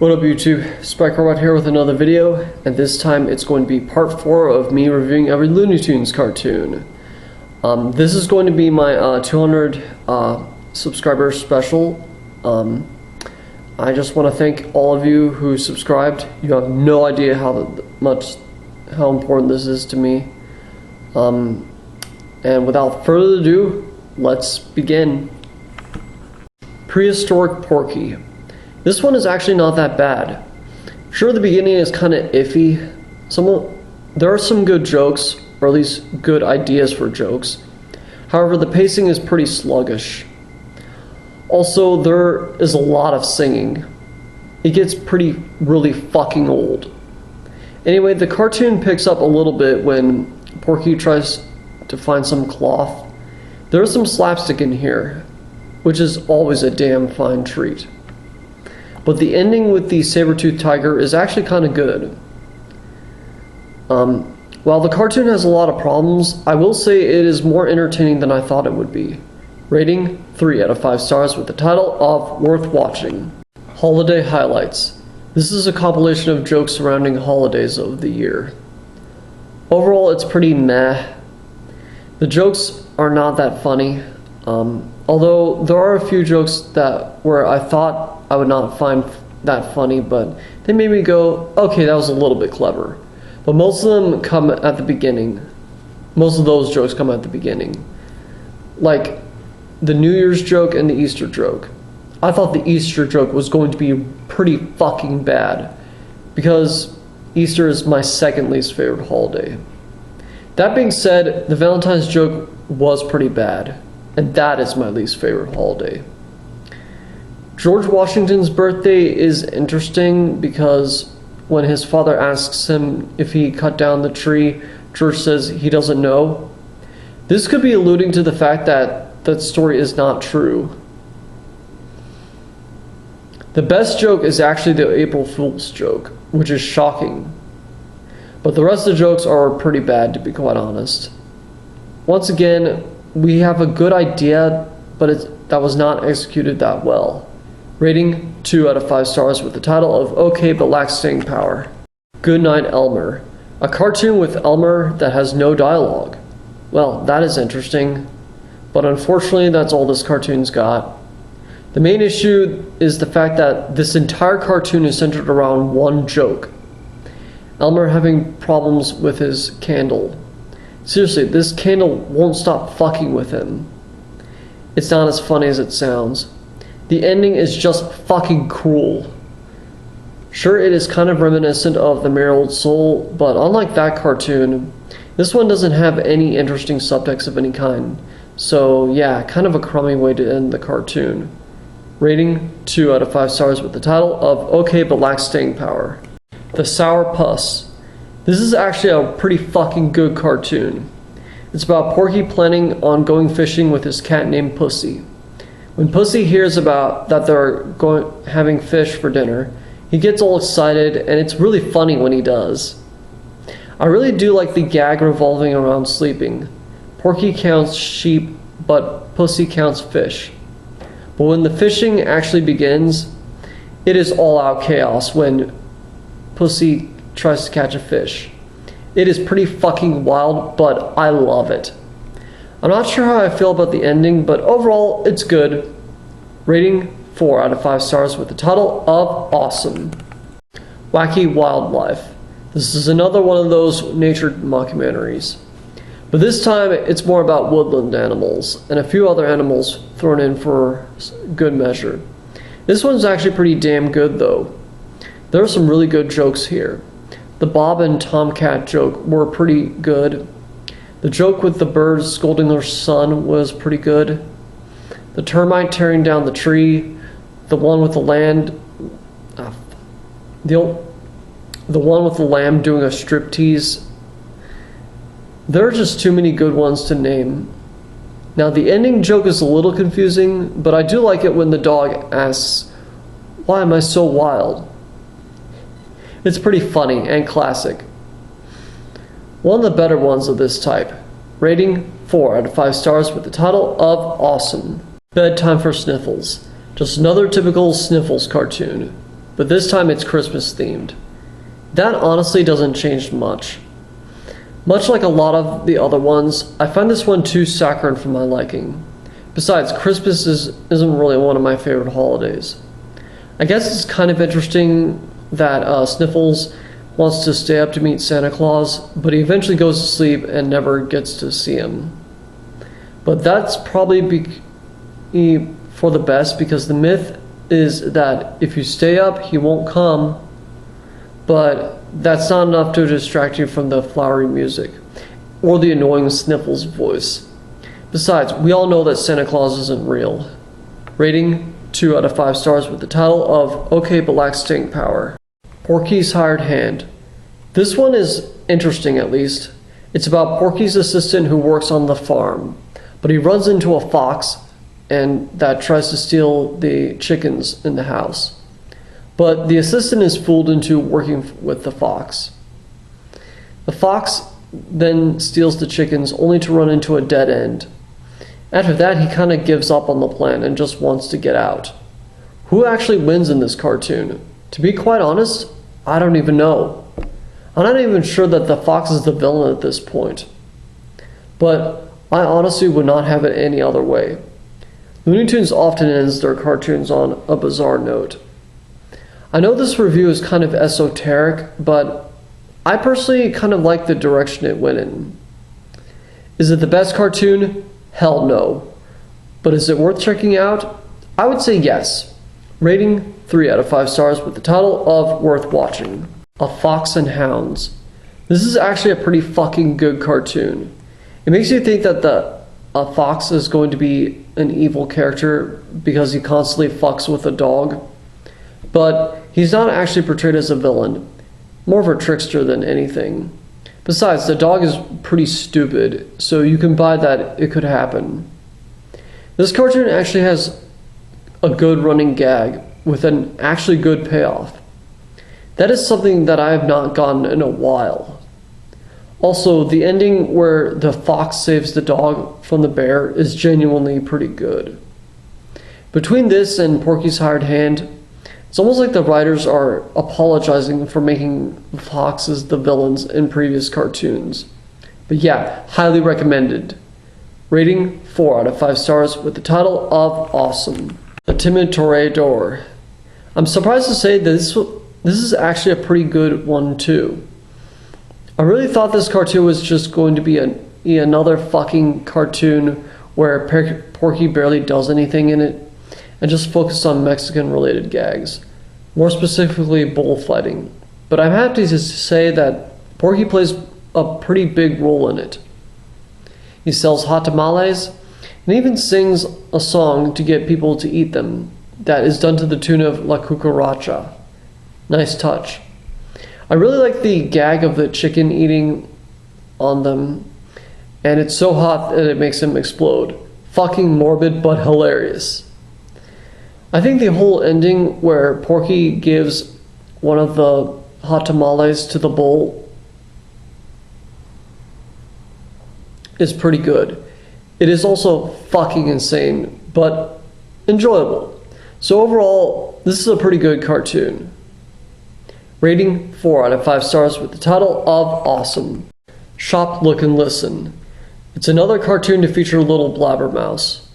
What up YouTube, Spike Robot here with another video, and this time it's going to be part 4 of me reviewing every Looney Tunes cartoon. This is going to be my 200 subscriber special. I just want to thank all of you who subscribed. You have no idea how important this is to me. And without further ado, let's begin. Prehistoric Porky. This one is actually not that bad. Sure, the beginning is kind of iffy. There are some good jokes, or at least good ideas for jokes. However, the pacing is pretty sluggish. Also, there is a lot of singing. It gets really fucking old. Anyway, the cartoon picks up a little bit when Porky tries to find some cloth. There's some slapstick in here, which is always a damn fine treat. But the ending with the saber-toothed tiger is actually kind of good. While the cartoon has a lot of problems, I will say it is more entertaining than I thought it would be. Rating 3 out of 5 stars with the title of Worth Watching. Holiday Highlights. This is a compilation of jokes surrounding holidays of the year. Overall, it's pretty meh. The jokes are not that funny. Although there are a few jokes where I thought I would not find that funny, but they made me go, okay, that was a little bit clever. But most of them come at the beginning. Most of those jokes come at the beginning. Like the New Year's joke and the Easter joke. I thought the Easter joke was going to be pretty fucking bad, because Easter is my second least favorite holiday. That being said, the Valentine's joke was pretty bad, and that is my least favorite holiday. George Washington's birthday is interesting because when his father asks him if he cut down the tree, George says he doesn't know. This could be alluding to the fact that that story is not true. The best joke is actually the April Fool's joke, which is shocking. But the rest of the jokes are pretty bad, to be quite honest. Once again, we have a good idea, but that was not executed that well. Rating 2 out of 5 stars with the title of Okay But Lacks Staying Power. Goodnight Elmer. A cartoon with Elmer that has no dialogue. Well, that is interesting, but unfortunately that's all this cartoon's got. The main issue is the fact that this entire cartoon is centered around one joke. Elmer having problems with his candle. Seriously, this candle won't stop fucking with him. It's not as funny as it sounds. The ending is just fucking cruel. Sure, it is kind of reminiscent of The Merry Old Soul, but unlike that cartoon, this one doesn't have any interesting subtext of any kind. So yeah, kind of a crummy way to end the cartoon. Rating 2 out of 5 stars with the title of Okay But Lacks Staying Power. The Sour Puss. This is actually a pretty fucking good cartoon. It's about Porky planning on going fishing with his cat named Pussy. When Pussy hears about that they're having fish for dinner, he gets all excited, and it's really funny when he does. I really do like the gag revolving around sleeping. Porky counts sheep, but Pussy counts fish. But when the fishing actually begins, it is all out chaos when Pussy tries to catch a fish. It is pretty fucking wild, but I love it. I'm not sure how I feel about the ending, but overall, it's good. Rating 4 out of 5 stars with the title of Awesome. Wacky Wildlife. This is another one of those nature mockumentaries. But this time, it's more about woodland animals, and a few other animals thrown in for good measure. This one's actually pretty damn good, though. There are some really good jokes here. The Bob and Tomcat joke were pretty good. The joke with the birds scolding their son was pretty good. The termite tearing down the tree. The one with the one with the lamb doing a striptease. There are just too many good ones to name. Now the ending joke is a little confusing, but I do like it when the dog asks, "Why am I so wild?" It's pretty funny and classic. One of the better ones of this type. Rating 4 out of 5 stars with the title of Awesome. Bedtime for Sniffles. Just another typical Sniffles cartoon. but this time it's Christmas themed. That honestly doesn't change much. Much like a lot of the other ones, I find this one too saccharine for my liking. Besides, Christmas isn't really one of my favorite holidays. I guess it's kind of interesting that Sniffles wants to stay up to meet Santa Claus, but he eventually goes to sleep and never gets to see him. But that's probably for the best, because the myth is that if you stay up, he won't come, but that's not enough to distract you from the flowery music or the annoying Sniffles voice. Besides, we all know that Santa Claus isn't real. Rating 2 out of 5 stars with the title of Okay But Lacks Staying Power. Porky's Hired Hand. This one is interesting, at least. It's about Porky's assistant who works on the farm, but he runs into a fox and that tries to steal the chickens in the house. But the assistant is fooled into working with the fox. The fox then steals the chickens only to run into a dead end. After that, he kind of gives up on the plan and just wants to get out. Who actually wins in this cartoon? To be quite honest, I don't even know. I'm not even sure that the fox is the villain at this point. But I honestly would not have it any other way. Looney Tunes often ends their cartoons on a bizarre note. I know this review is kind of esoteric, but I personally kind of like the direction it went in. Is it the best cartoon? Hell no. But is it worth checking out? I would say yes. Rating 3 out of 5 stars with the title of Worth Watching. A Fox and Hounds. This is actually a pretty fucking good cartoon. It makes you think that a fox is going to be an evil character because he constantly fucks with a dog. But he's not actually portrayed as a villain. More of a trickster than anything. Besides, the dog is pretty stupid, so you can buy that it could happen. This cartoon actually has a good running gag with an actually good payoff. That is something that I have not gotten in a while. Also, the ending where the fox saves the dog from the bear is genuinely pretty good. Between this and Porky's Hired Hand, it's almost like the writers are apologizing for making foxes the villains in previous cartoons. But yeah, highly recommended. Rating 4 out of 5 stars with the title of Awesome. The Timid Toreador. I'm surprised to say that this is actually a pretty good one too. I really thought this cartoon was just going to be another fucking cartoon where Porky barely does anything in it and just focused on Mexican related gags, more specifically bullfighting. But I'm happy to say that Porky plays a pretty big role in it. He sells hot tamales and even sings a song to get people to eat them that is done to the tune of La Cucaracha. Nice touch. I really like the gag of the chicken eating on them, and it's so hot that it makes him explode. Fucking morbid but hilarious. I think the whole ending where Porky gives one of the hot tamales to the bull is pretty good. It is also fucking insane, but enjoyable. So overall, this is a pretty good cartoon. Rating 4 out of 5 stars with the title of Awesome. Shop, Look, and Listen. It's another cartoon to feature Little Blabbermouse.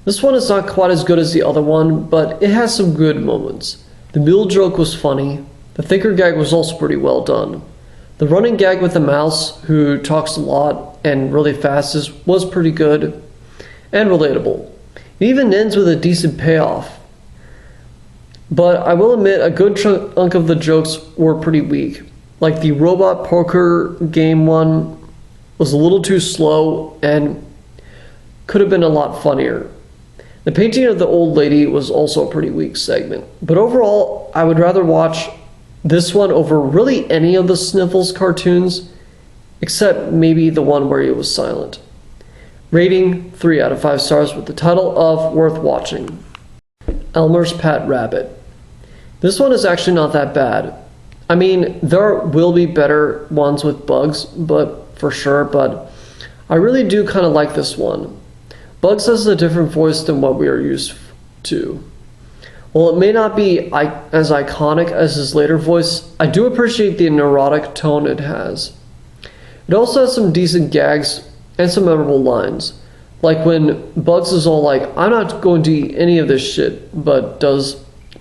This one is not quite as good as the other one, but it has some good moments. The mule joke was funny. The thinker gag was also pretty well done. The running gag with the mouse, who talks a lot and really fast, was pretty good and relatable. It even ends with a decent payoff. But I will admit, a good chunk of the jokes were pretty weak. Like the robot poker game one was a little too slow and could have been a lot funnier. The painting of the old lady was also a pretty weak segment. But overall, I would rather watch this one over really any of the Sniffles cartoons, except maybe the one where he was silent. Rating 3 out of 5 stars with the title of Worth Watching. Elmer's Pet Rabbit. This one is actually not that bad. I mean, there will be better ones with bugs, but for sure, but I really do kind of like this one. Bugs has a different voice than what we are used to. While it may not be as iconic as his later voice, I do appreciate the neurotic tone it has. It also has some decent gags and some memorable lines, like when Bugs is all like, "I'm not going to eat any of this shit," but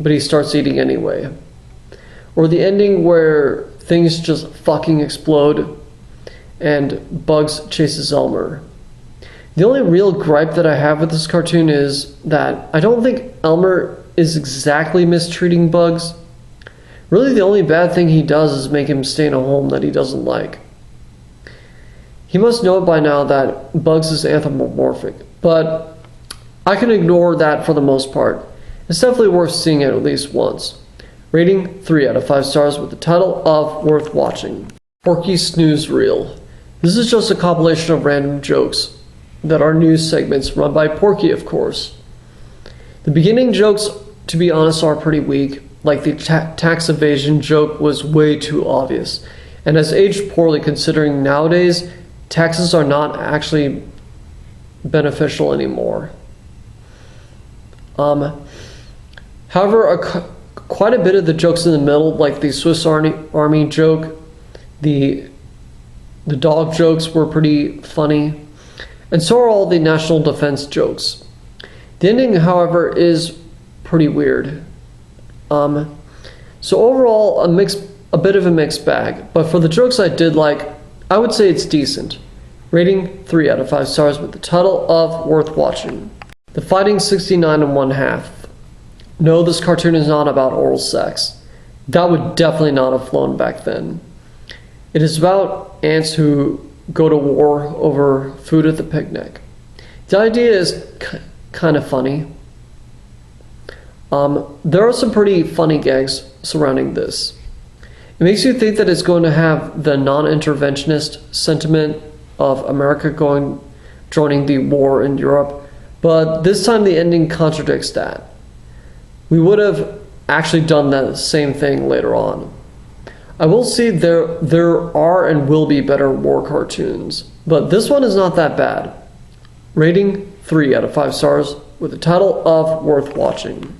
he starts eating anyway. Or the ending where things just fucking explode and Bugs chases Elmer. The only real gripe that I have with this cartoon is that I don't think Elmer is exactly mistreating Bugs. Really, the only bad thing he does is make him stay in a home that he doesn't like. He must know by now that Bugs is anthropomorphic, but I can ignore that for the most part. It's definitely worth seeing it at least once. Rating 3 out of 5 stars with the title of Worth Watching. Porky's Snooze Reel. This is just a compilation of random jokes that are news segments run by Porky, of course. The beginning jokes, to be honest, are pretty weak. Like the tax evasion joke was way too obvious, and has aged poorly considering nowadays taxes are not actually beneficial anymore. However, quite a bit of the jokes in the middle, like the Swiss Army joke, the dog jokes were pretty funny, and so are all the national defense jokes. The ending, however, is pretty weird. So overall, a bit of a mixed bag, but for the jokes I did like, I would say it's decent. Rating 3 out of 5 stars with the title of Worth Watching. The Fighting 69 1/2. No, this cartoon is not about oral sex. That would definitely not have flown back then. It is about ants who go to war over food at the picnic. The idea is kind of funny. There are some pretty funny gags surrounding this. It makes you think that it's going to have the non-interventionist sentiment of America joining the war in Europe, but this time the ending contradicts that. We would have actually done that same thing later on. I will say there are and will be better war cartoons, but this one is not that bad. Rating 3 out of 5 stars with the title of Worth Watching.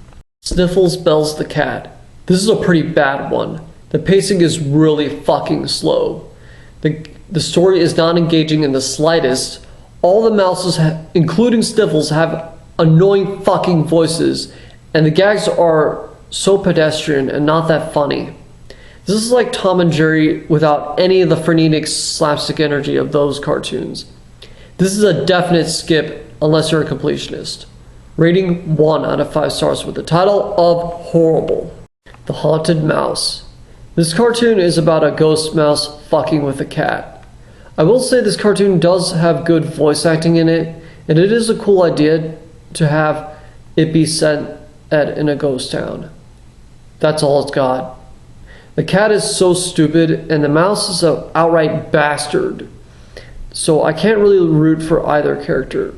Sniffles Bells the Cat. This is a pretty bad one. The pacing is really fucking slow. The story is not engaging in the slightest. All the mouses, including Sniffles, have annoying fucking voices, and the gags are so pedestrian and not that funny. This is like Tom and Jerry without any of the frenetic slapstick energy of those cartoons. This is a definite skip unless you're a completionist. Rating 1 out of 5 stars with the title of Horrible. The Haunted Mouse. This cartoon is about a ghost mouse fucking with a cat. I will say this cartoon does have good voice acting in it, and it is a cool idea to have it be set in a ghost town. That's all it's got. The cat is so stupid, and the mouse is an outright bastard. So I can't really root for either character.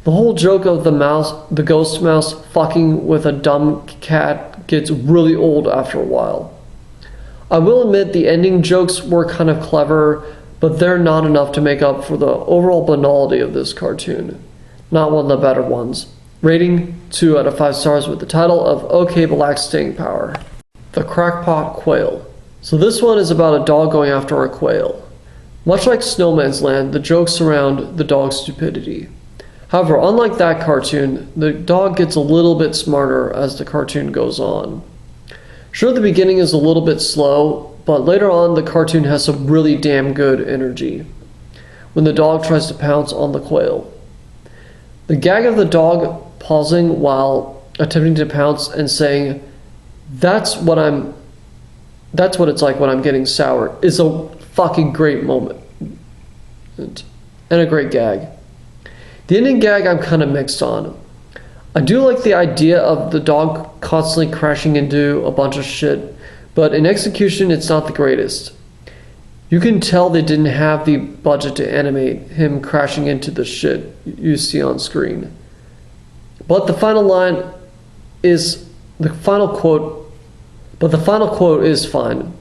The whole joke of the ghost mouse fucking with a dumb cat gets really old after a while. I will admit the ending jokes were kind of clever, but they're not enough to make up for the overall banality of this cartoon. Not one of the better ones. Rating 2 out of 5 stars with the title of OK Black Staying Power. The Crackpot Quail. So this one is about a dog going after a quail. Much like Snowman's Land, the jokes surround the dog's stupidity. However, unlike that cartoon, the dog gets a little bit smarter as the cartoon goes on. Sure, the beginning is a little bit slow, but later on the cartoon has some really damn good energy when the dog tries to pounce on the quail. The gag of the dog pausing while attempting to pounce and saying, that's what it's like when I'm getting sour, is a fucking great moment. And a great gag. The ending gag I'm kind of mixed on. I do like the idea of the dog constantly crashing into a bunch of shit, but in execution it's not the greatest. You can tell they didn't have the budget to animate him crashing into the shit you see on screen. But the final quote is fine.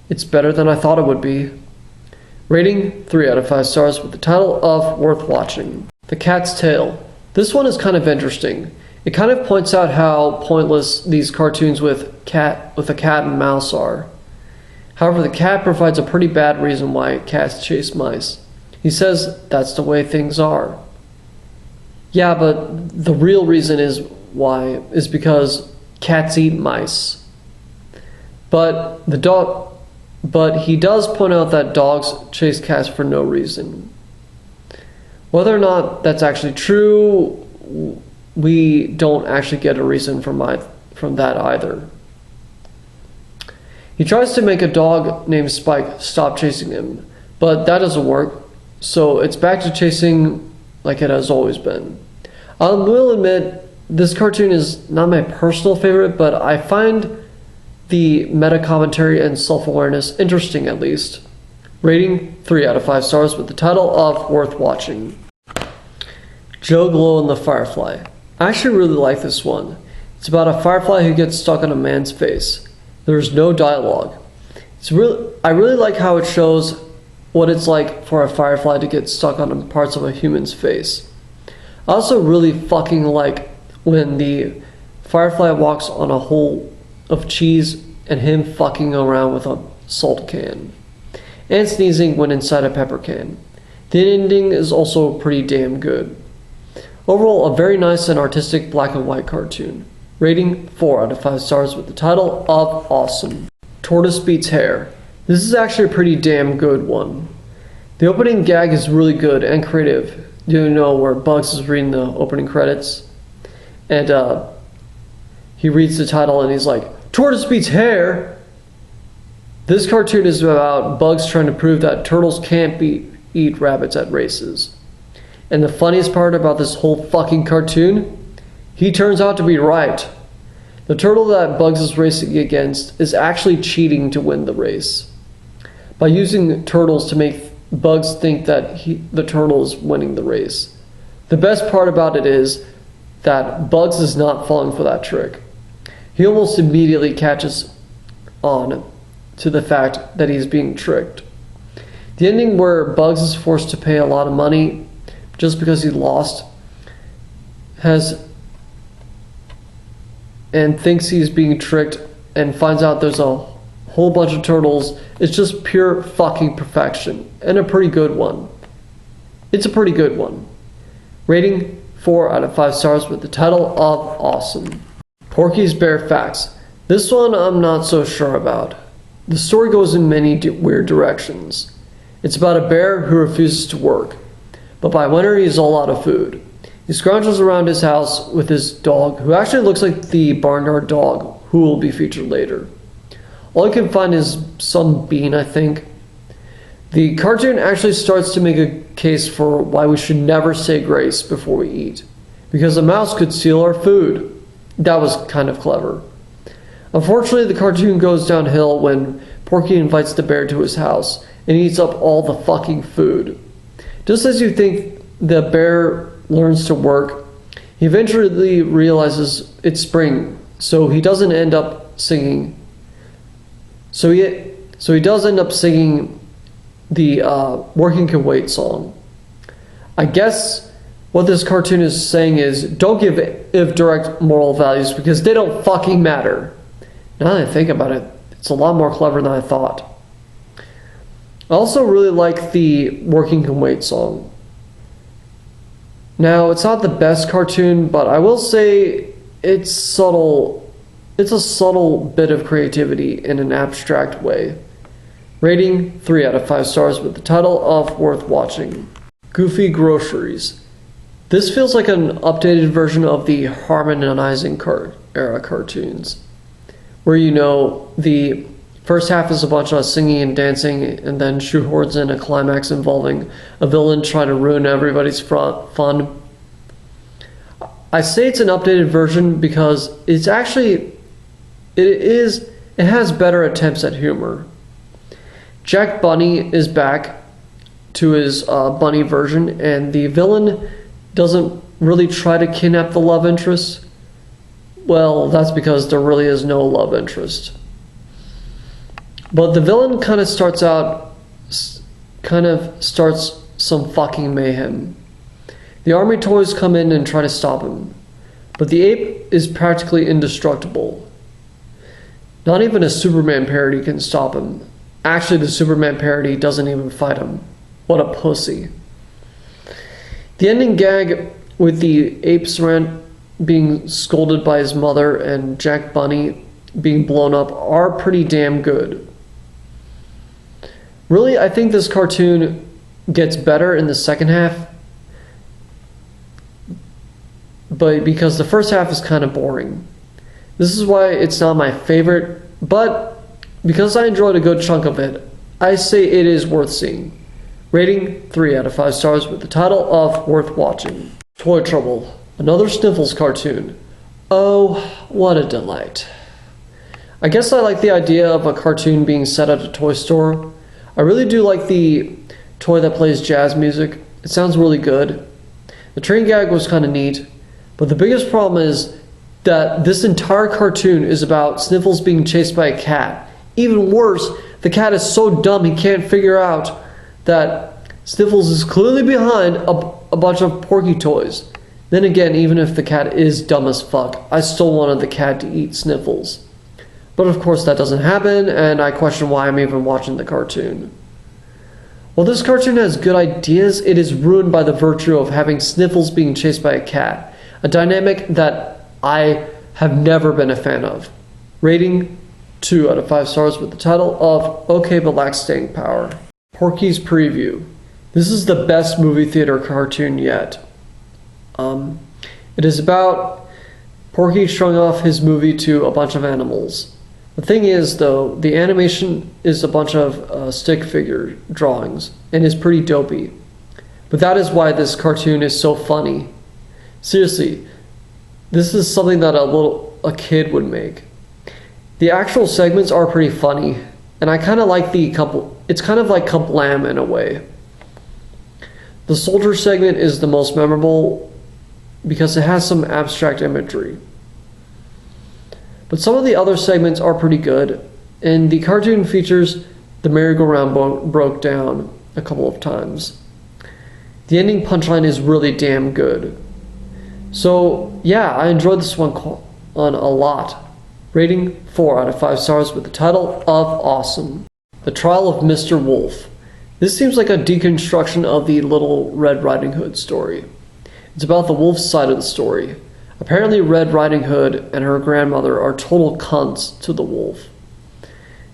It's better than I thought it would be. Rating 3 out of 5 stars with the title of Worth Watching. The Cat's Tail. This one is kind of interesting. It kind of points out how pointless these cartoons with a cat and mouse are. However, the cat provides a pretty bad reason why cats chase mice. He says that's the way things are. Yeah, but the real reason is because cats eat mice. But he does point out that dogs chase cats for no reason. Whether or not that's actually true, we don't actually get a reason from that either. He tries to make a dog named Spike stop chasing him, but that doesn't work, so it's back to chasing like it has always been. I will admit, this cartoon is not my personal favorite, but I find the meta commentary and self-awareness interesting at least. Rating 3 out of 5 stars with the title of Worth Watching. Joe Glow and the Firefly. I actually really like this one. It's about a firefly who gets stuck on a man's face. There's no dialogue. I really like how it shows what it's like for a firefly to get stuck on parts of a human's face. I also really fucking like when the firefly walks on a hole of cheese and him fucking around with a salt can. And sneezing when inside a pepper can. The ending is also pretty damn good. Overall, a very nice and artistic black and white cartoon. Rating 4 out of 5 stars with the title of Awesome. Tortoise Beats Hare. This is actually a pretty damn good one. The opening gag is really good and creative. You know where Bugs is reading the opening credits? And he reads the title and he's like, Tortoise beats hare! This cartoon is about Bugs trying to prove that turtles can't eat rabbits at races. And the funniest part about this whole fucking cartoon, he turns out to be right. The turtle that Bugs is racing against is actually cheating to win the race by using turtles to make Bugs think that the turtle is winning the race. The best part about it is that Bugs is not falling for that trick. He almost immediately catches on to the fact that he's being tricked. The ending where Bugs is forced to pay a lot of money just because he lost and thinks he's being tricked and finds out there's a whole bunch of turtles. It's just pure fucking perfection and a pretty good one. It's a pretty good one. Rating 4 out of 5 stars with the title of Awesome. Porky's Bare Facts. This one I'm not so sure about. The story goes in many weird directions. It's about a bear who refuses to work, but by winter he's all out of food. He scrounges around his house with his dog, who actually looks like the barnyard dog, who will be featured later. All he can find is some bean, I think. The cartoon actually starts to make a case for why we should never say grace before we eat, because a mouse could steal our food. That was kind of clever. Unfortunately, the cartoon goes downhill when Porky invites the bear to his house and eats up all the fucking food. Just as you think the bear learns to work, he eventually realizes it's spring, so he doesn't end up singing. So he does end up singing the Working Can Wait song. I guess what this cartoon is saying is don't give If direct moral values because they don't fucking matter. Now that I think about it, it's a lot more clever than I thought. I also really like the Working Can Wait song. Now, it's not the best cartoon, but I will say it's subtle. It's a subtle bit of creativity in an abstract way. Rating 3 out of 5 stars with the title of Worth Watching. Goofy Groceries. This feels like an updated version of the harmonizing era cartoons, where the first half is a bunch of singing and dancing, and then shoehorns in a climax involving a villain trying to ruin everybody's fun. I say it's an updated version because it has better attempts at humor. Jack Bunny is back to his bunny version, and the villain doesn't really try to kidnap the love interest. Well, that's because there really is no love interest. But the villain kind of starts some fucking mayhem. The army toys come in and try to stop him. but the ape is practically indestructible. Not even a Superman parody can stop him. Actually, the Superman parody doesn't even fight him. What a pussy. The ending gag with the ape Sarant being scolded by his mother and Jack Bunny being blown up are pretty damn good. Really, I think this cartoon gets better in the second half, but because the first half is kind of boring. This is why it's not my favorite, but because I enjoyed a good chunk of it, I say it is worth seeing. Rating 3 out of 5 stars with the title of Worth Watching. Toy Trouble, another Sniffles cartoon. Oh, what a delight. I guess I like the idea of a cartoon being set at a toy store. I really do like the toy that plays jazz music. It sounds really good. The train gag was kind of neat, but the biggest problem is that this entire cartoon is about Sniffles being chased by a cat. Even worse, the cat is so dumb he can't figure out that Sniffles is clearly behind a bunch of Porky toys. Then again, even if the cat is dumb as fuck, I still wanted the cat to eat Sniffles. But of course that doesn't happen, and I question why I'm even watching the cartoon. While this cartoon has good ideas, it is ruined by the virtue of having Sniffles being chased by a cat, a dynamic that I have never been a fan of. Rating 2 out of 5 stars with the title of Okay But Lacks Staying Power. Porky's Preview. This is the best movie theater cartoon yet. It is about Porky showing off his movie to a bunch of animals. The thing is, though, the animation is a bunch of stick figure drawings and is pretty dopey. But that is why this cartoon is so funny. Seriously, this is something that a kid would make. The actual segments are pretty funny, and I kind of like it's kind of like Kablam in a way. The soldier segment is the most memorable because it has some abstract imagery. But some of the other segments are pretty good, and the cartoon features the merry-go-round broke down a couple of times. The ending punchline is really damn good. So yeah, I enjoyed this one a lot. Rating 4 out of 5 stars with the title of Awesome. The Trial of Mr. Wolf. This seems like a deconstruction of the Little Red Riding Hood story. It's about the wolf's side of the story. Apparently Red Riding Hood and her grandmother are total cunts to the wolf.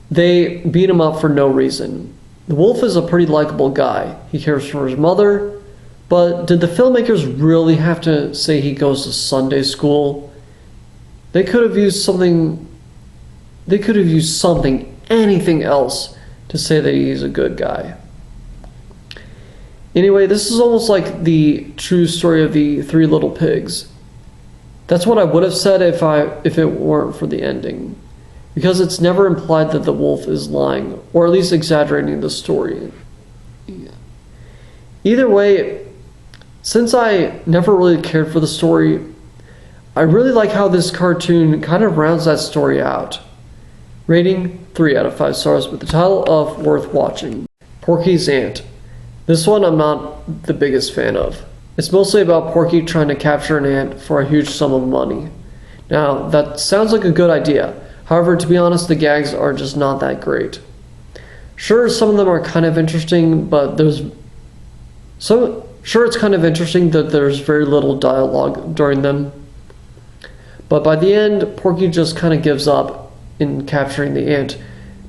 They beat him up for no reason. The wolf is a pretty likable guy. He cares for his mother, but did the filmmakers really have to say he goes to Sunday school? They could have used something, anything else to say that he's a good guy. Anyway, this is almost like the true story of the Three Little Pigs. That's what I would have said if it weren't for the ending, because it's never implied that the wolf is lying, or at least exaggerating the story. Either way, since I never really cared for the story, I really like how this cartoon kind of rounds that story out. Rating 3 out of 5 stars with the title of Worth Watching. Porky's Aunt. This one I'm not the biggest fan of. It's mostly about Porky trying to capture an ant for a huge sum of money. Now, that sounds like a good idea. However, to be honest, the gags are just not that great. Sure, some of them are kind of interesting, but Sure, it's kind of interesting that there's very little dialogue during them. But by the end, Porky just kind of gives up in capturing the ant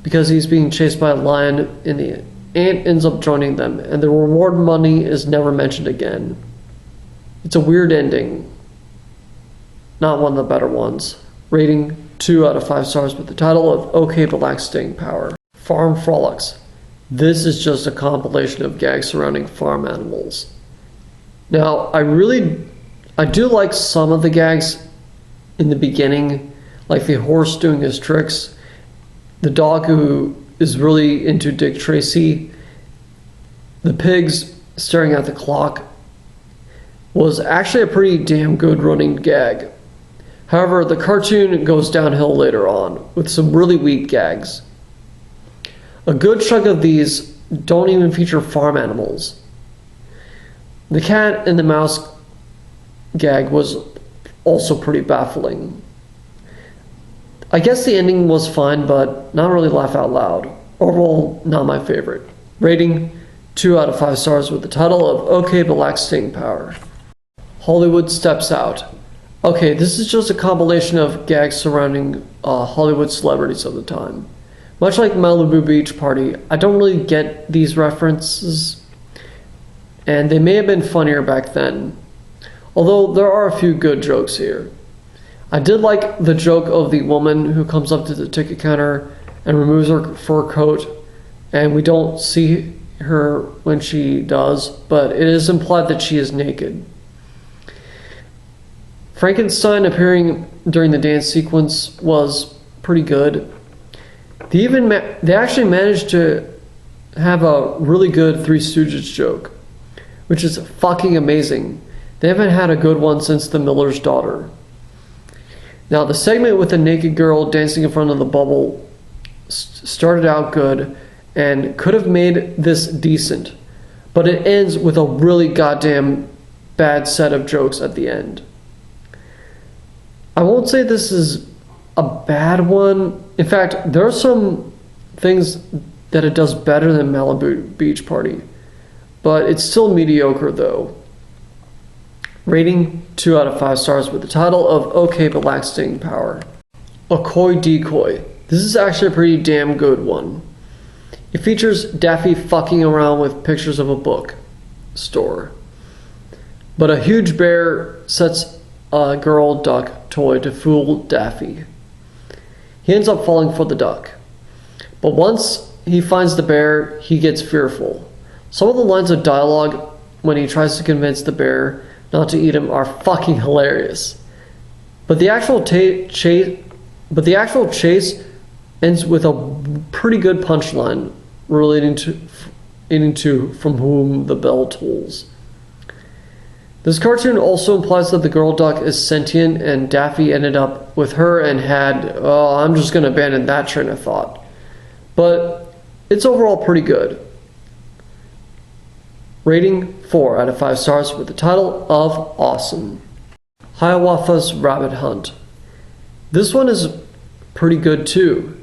because he's being chased by a lion, and the ant ends up joining them, and the reward money is never mentioned again. It's a weird ending. Not one of the better ones. Rating 2 out of 5 stars with the title of Okay But Lacks Staying Power. Farm Frolics. This is just a compilation of gags surrounding farm animals. Now, I do like some of the gags in the beginning, like the horse doing his tricks, the dog who is really into Dick Tracy, the pigs staring at the clock was actually a pretty damn good running gag. However, the cartoon goes downhill later on with some really weak gags. A good chunk of these don't even feature farm animals. The cat and the mouse gag was also pretty baffling. I guess the ending was fine, but not really laugh out loud. Overall, not my favorite. Rating 2 out of 5 stars with the title of Okay but Lacks Staying Power. Hollywood Steps Out. Okay, this is just a compilation of gags surrounding Hollywood celebrities of the time. Much like Malibu Beach Party, I don't really get these references, and they may have been funnier back then. Although there are a few good jokes here. I did like the joke of the woman who comes up to the ticket counter and removes her fur coat, and we don't see her when she does, but it is implied that she is naked. Frankenstein appearing during the dance sequence was pretty good. They actually managed to have a really good Three Stooges joke, which is fucking amazing. They haven't had a good one since The Miller's Daughter. Now, the segment with the naked girl dancing in front of the bubble started out good and could have made this decent, but it ends with a really goddamn bad set of jokes at the end. I won't say this is a bad one. In fact, there are some things that it does better than Malibu Beach Party, but it's still mediocre though. Rating 2 out of 5 stars with the title of Okay but Lacks Staying Power. A Coy Decoy. This is actually a pretty damn good one. It features Daffy fucking around with pictures of a book store. But a huge bear sets a girl duck toy to fool Daffy. He ends up falling for the duck. But once he finds the bear, he gets fearful. Some of the lines of dialogue when he tries to convince the bear not to eat him are fucking hilarious. But the actual chase ends with a pretty good punchline relating to from whom the bell tolls. This cartoon also implies that the girl duck is sentient and Daffy ended up with her and had, oh, I'm just going to abandon that train of thought. But it's overall pretty good. Rating 4 out of 5 stars with the title of Awesome. Hiawatha's Rabbit Hunt. This one is pretty good too.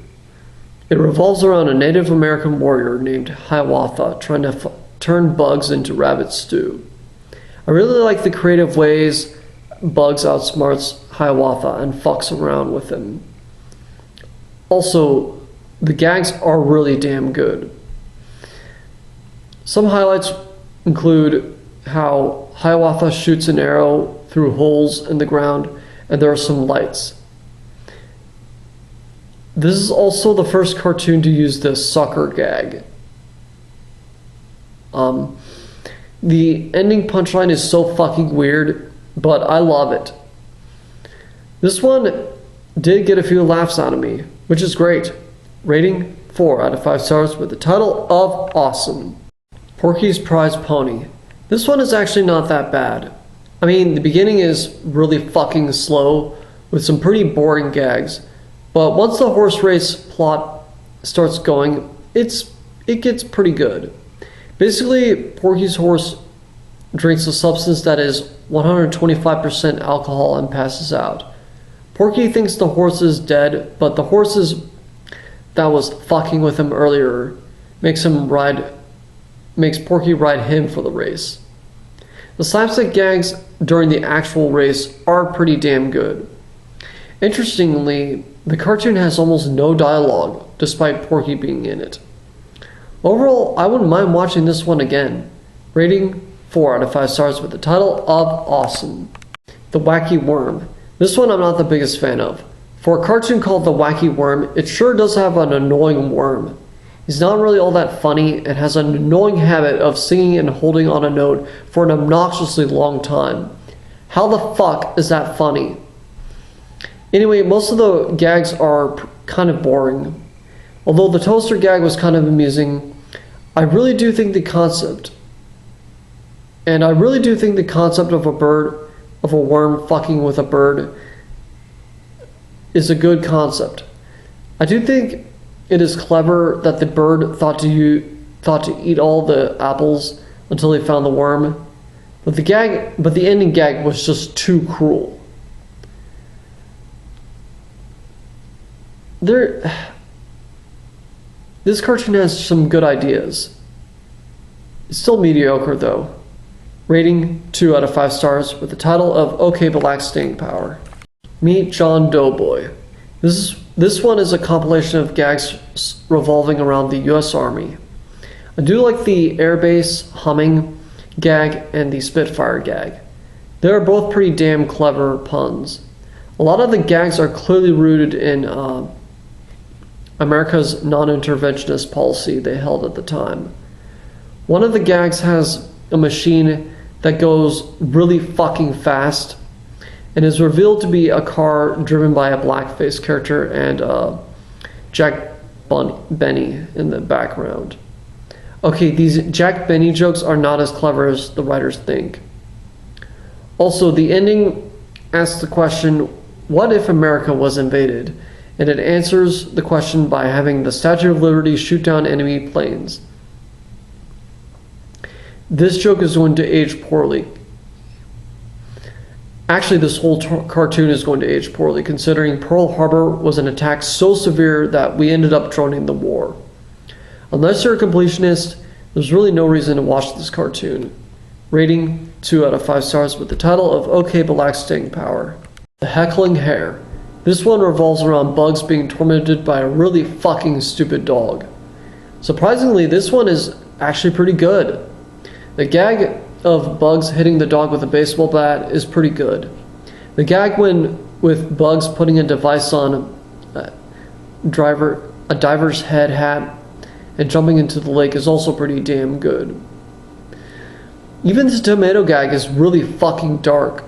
It revolves around a Native American warrior named Hiawatha trying to turn bugs into rabbit stew. I really like the creative ways Bugs outsmarts Hiawatha and fucks around with him. Also, the gags are really damn good. Some highlights include how Hiawatha shoots an arrow through holes in the ground, and there are some lights. This is also the first cartoon to use the sucker gag. The ending punchline is so fucking weird, but I love it. This one did get a few laughs out of me, which is great. Rating 4 out of 5 stars with the title of Awesome. Porky's Prize Pony. This one is actually not that bad. I mean, the beginning is really fucking slow with some pretty boring gags, but once the horse race plot starts going, it gets pretty good. Basically, Porky's horse drinks a substance that is 125% alcohol and passes out. Porky thinks the horse is dead, but the horse that was fucking with him earlier makes Porky ride him for the race. The slapstick gags during the actual race are pretty damn good. Interestingly, the cartoon has almost no dialogue, despite Porky being in it. Overall, I wouldn't mind watching this one again. Rating 4 out of 5 stars with the title of Awesome. The Wacky Worm. This one I'm not the biggest fan of. For a cartoon called The Wacky Worm, it sure does have an annoying worm. He's not really all that funny and has an annoying habit of singing and holding on a note for an obnoxiously long time. How the fuck is that funny? Anyway, most of the gags are kind of boring. Although the toaster gag was kind of amusing, I really do think the concept of a worm fucking with a bird is a good concept. I do think it is clever that the bird thought to eat all the apples until he found the worm, but the ending gag was just too cruel. there, this cartoon has some good ideas. It's still mediocre though. Rating 2 out of 5 stars with the title of OK Black Staying Power. Meet John Doughboy. This one is a compilation of gags revolving around the US Army. I do like the airbase humming gag and the Spitfire gag. They are both pretty damn clever puns. A lot of the gags are clearly rooted in America's non-interventionist policy they held at the time. One of the gags has a machine that goes really fucking fast and is revealed to be a car driven by a blackface character and Jack Benny in the background. Okay, these Jack Benny jokes are not as clever as the writers think. Also, the ending asks the question, what if America was invaded? And it answers the question by having the Statue of Liberty shoot down enemy planes. This joke is going to age poorly. Actually, this whole cartoon is going to age poorly, considering Pearl Harbor was an attack so severe that we ended up joining the war. Unless you're a completionist, there's really no reason to watch this cartoon. Rating 2 out of 5 stars with the title of OK Black Staying Power. The Heckling Hare. This one revolves around Bugs being tormented by a really fucking stupid dog. Surprisingly, this one is actually pretty good. The gag of Bugs hitting the dog with a baseball bat is pretty good. The gag with Bugs putting a device on a diver's head hat and jumping into the lake is also pretty damn good. Even the tomato gag is really fucking dark.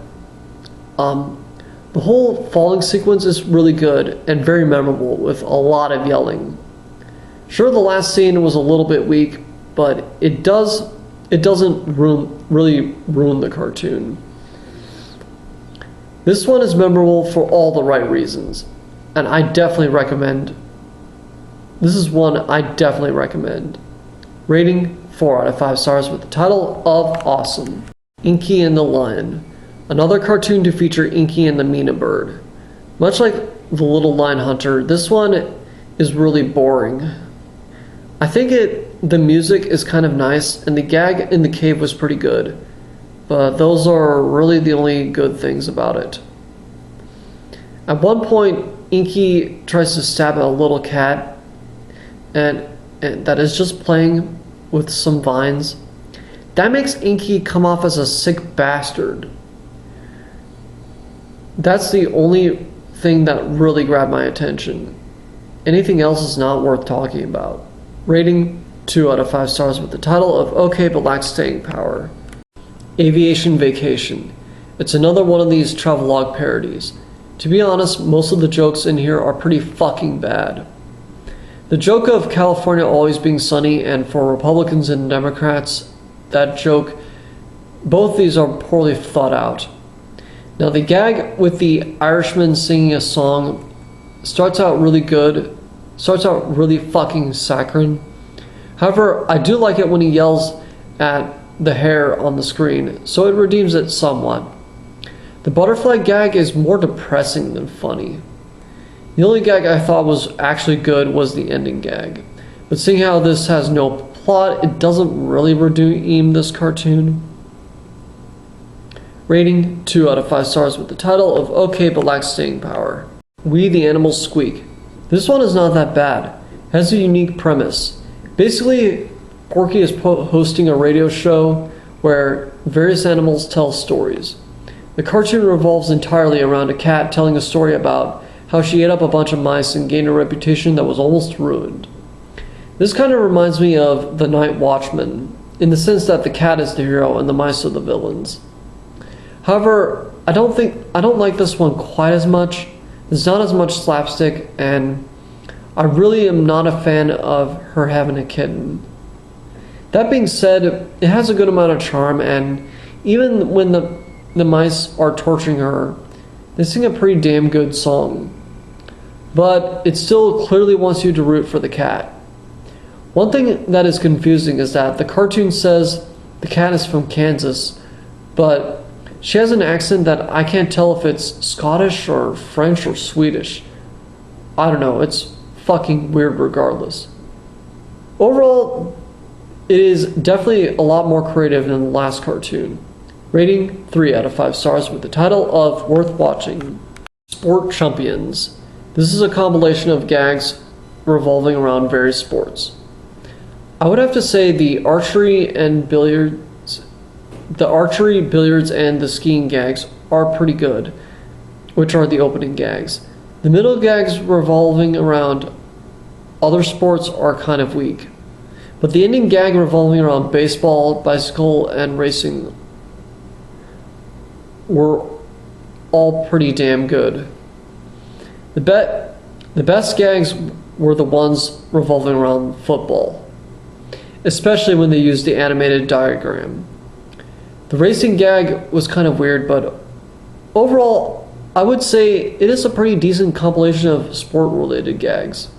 The whole falling sequence is really good and very memorable with a lot of yelling. Sure, the last scene was a little bit weak, but it doesn't really ruin the cartoon. This one is memorable for all the right reasons, and I definitely recommend. This is one I definitely recommend. Rating 4 out of 5 stars with the title of Awesome. Inky and the Lion. Another cartoon to feature Inky and the Mina Bird. Much like The Little Lion Hunter, this one is really boring. I think the music is kind of nice, and the gag in the cave was pretty good, but those are really the only good things about it. At one point, Inky tries to stab a little cat, and that is just playing with some vines. That makes Inky come off as a sick bastard. That's the only thing that really grabbed my attention. Anything else is not worth talking about. Rating 2 out of 5 stars with the title of OK Black Staying Power. Aviation Vacation. It's another one of these travelogue parodies. To be honest, most of the jokes in here are pretty fucking bad. The joke of California always being sunny, and for Republicans and Democrats, that joke, both these are poorly thought out. Now the gag with the Irishman singing a song starts out really good, starts out really fucking saccharine. However, I do like it when he yells at the hare on the screen, so it redeems it somewhat. The butterfly gag is more depressing than funny. The only gag I thought was actually good was the ending gag. But seeing how this has no plot, it doesn't really redeem this cartoon. Rating 2 out of 5 stars with the title of OK Black Staying Power. We the Animals Squeak. This one is not that bad. It has a unique premise. Basically, Porky is hosting a radio show where various animals tell stories. The cartoon revolves entirely around a cat telling a story about how she ate up a bunch of mice and gained a reputation that was almost ruined. This kind of reminds me of The Night Watchman, in the sense that the cat is the hero and the mice are the villains. However, I don't like this one quite as much. There's not as much slapstick, and I really am not a fan of her having a kitten. That being said, it has a good amount of charm, and even when the mice are torturing her, they sing a pretty damn good song. But it still clearly wants you to root for the cat. One thing that is confusing is that the cartoon says the cat is from Kansas, but she has an accent that I can't tell if it's Scottish or French or Swedish. I don't know, it's fucking weird regardless. Overall, it is definitely a lot more creative than the last cartoon. Rating 3 out of 5 stars with the title of Worth Watching. Sport Champions. This is a compilation of gags revolving around various sports. I would have to say the archery, billiards, and the skiing gags are pretty good, which are the opening gags. The middle gags revolving around other sports are kind of weak. But the ending gag revolving around baseball, bicycle, and racing were all pretty damn good. The best gags were the ones revolving around football, especially when they used the animated diagram. The racing gag was kind of weird, but overall, I would say it is a pretty decent compilation of sport-related gags.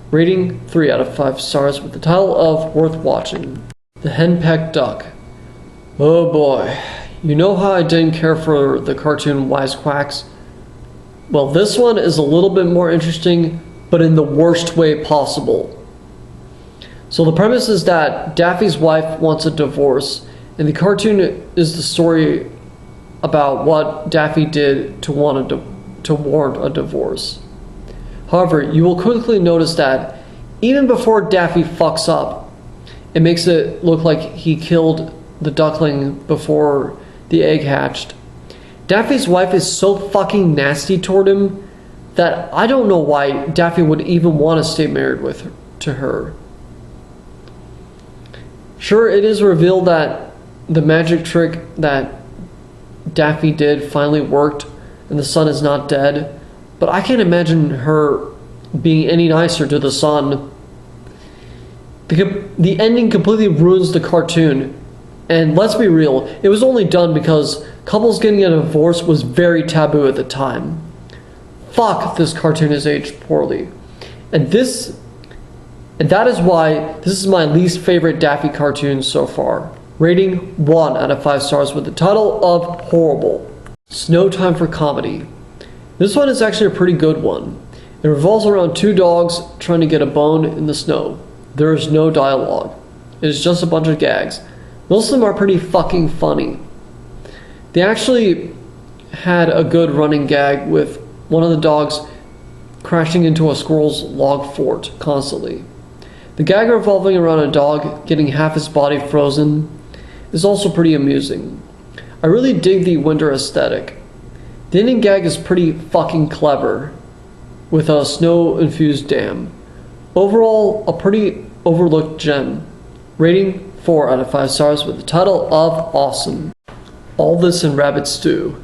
Rating 3 out of 5 stars with the title of Worth Watching. The Henpecked Duck. Oh boy. You know how I didn't care for the cartoon Wisecracks? Well, this one is a little bit more interesting, but in the worst way possible. So the premise is that Daffy's wife wants a divorce, and the cartoon is the story about what Daffy did to warrant a divorce. However, you will quickly notice that even before Daffy fucks up, it makes it look like he killed the duckling before the egg hatched. Daffy's wife is so fucking nasty toward him that I don't know why Daffy would even want to stay married to her. Sure, it is revealed that the magic trick that Daffy did finally worked and the sun is not dead, but I can't imagine her being any nicer to the sun. The ending completely ruins the cartoon, and let's be real, it was only done because couples getting a divorce was very taboo at the time. Fuck, this cartoon has aged poorly. And that is why this is my least favorite Daffy cartoon so far. Rating 1 out of 5 stars with the title of Horrible. Snow Time for Comedy. This one is actually a pretty good one. It revolves around two dogs trying to get a bone in the snow. There is no dialogue. It is just a bunch of gags. Most of them are pretty fucking funny. They actually had a good running gag with one of the dogs crashing into a squirrel's log fort constantly. The gag revolving around a dog getting half his body frozen is also pretty amusing. I really dig the winter aesthetic. The ending gag is pretty fucking clever, with a snow-infused dam. Overall, a pretty overlooked gem. Rating 4 out of 5 stars with the title of Awesome. All This in Rabbit Stew.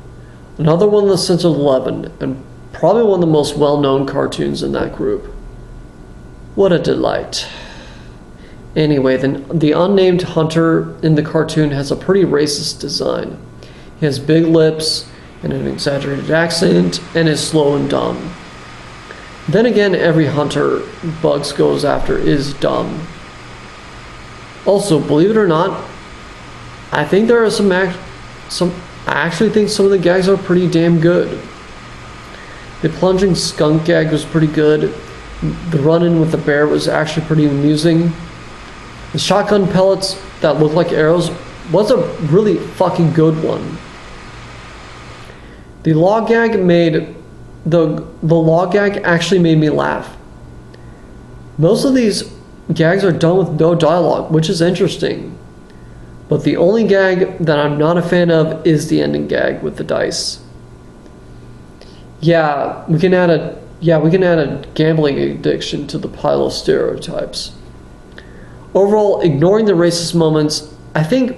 Another one in the Central 11, and probably one of the most well-known cartoons in that group. What a delight. Anyway, the unnamed hunter in the cartoon has a pretty racist design. He has big lips and an exaggerated accent and is slow and dumb. Then again, every hunter Bugs goes after is dumb. Also, believe it or not, I think there are I actually think some of the gags are pretty damn good. The plunging skunk gag was pretty good. The run-in with the bear was actually pretty amusing. The shotgun pellets that look like arrows was a really fucking good one. The log gag actually made me laugh. Most of these gags are done with no dialogue, which is interesting. But the only gag that I'm not a fan of is the ending gag with the dice. Yeah, we can add a gambling addiction to the pile of stereotypes. Overall, ignoring the racist moments, I think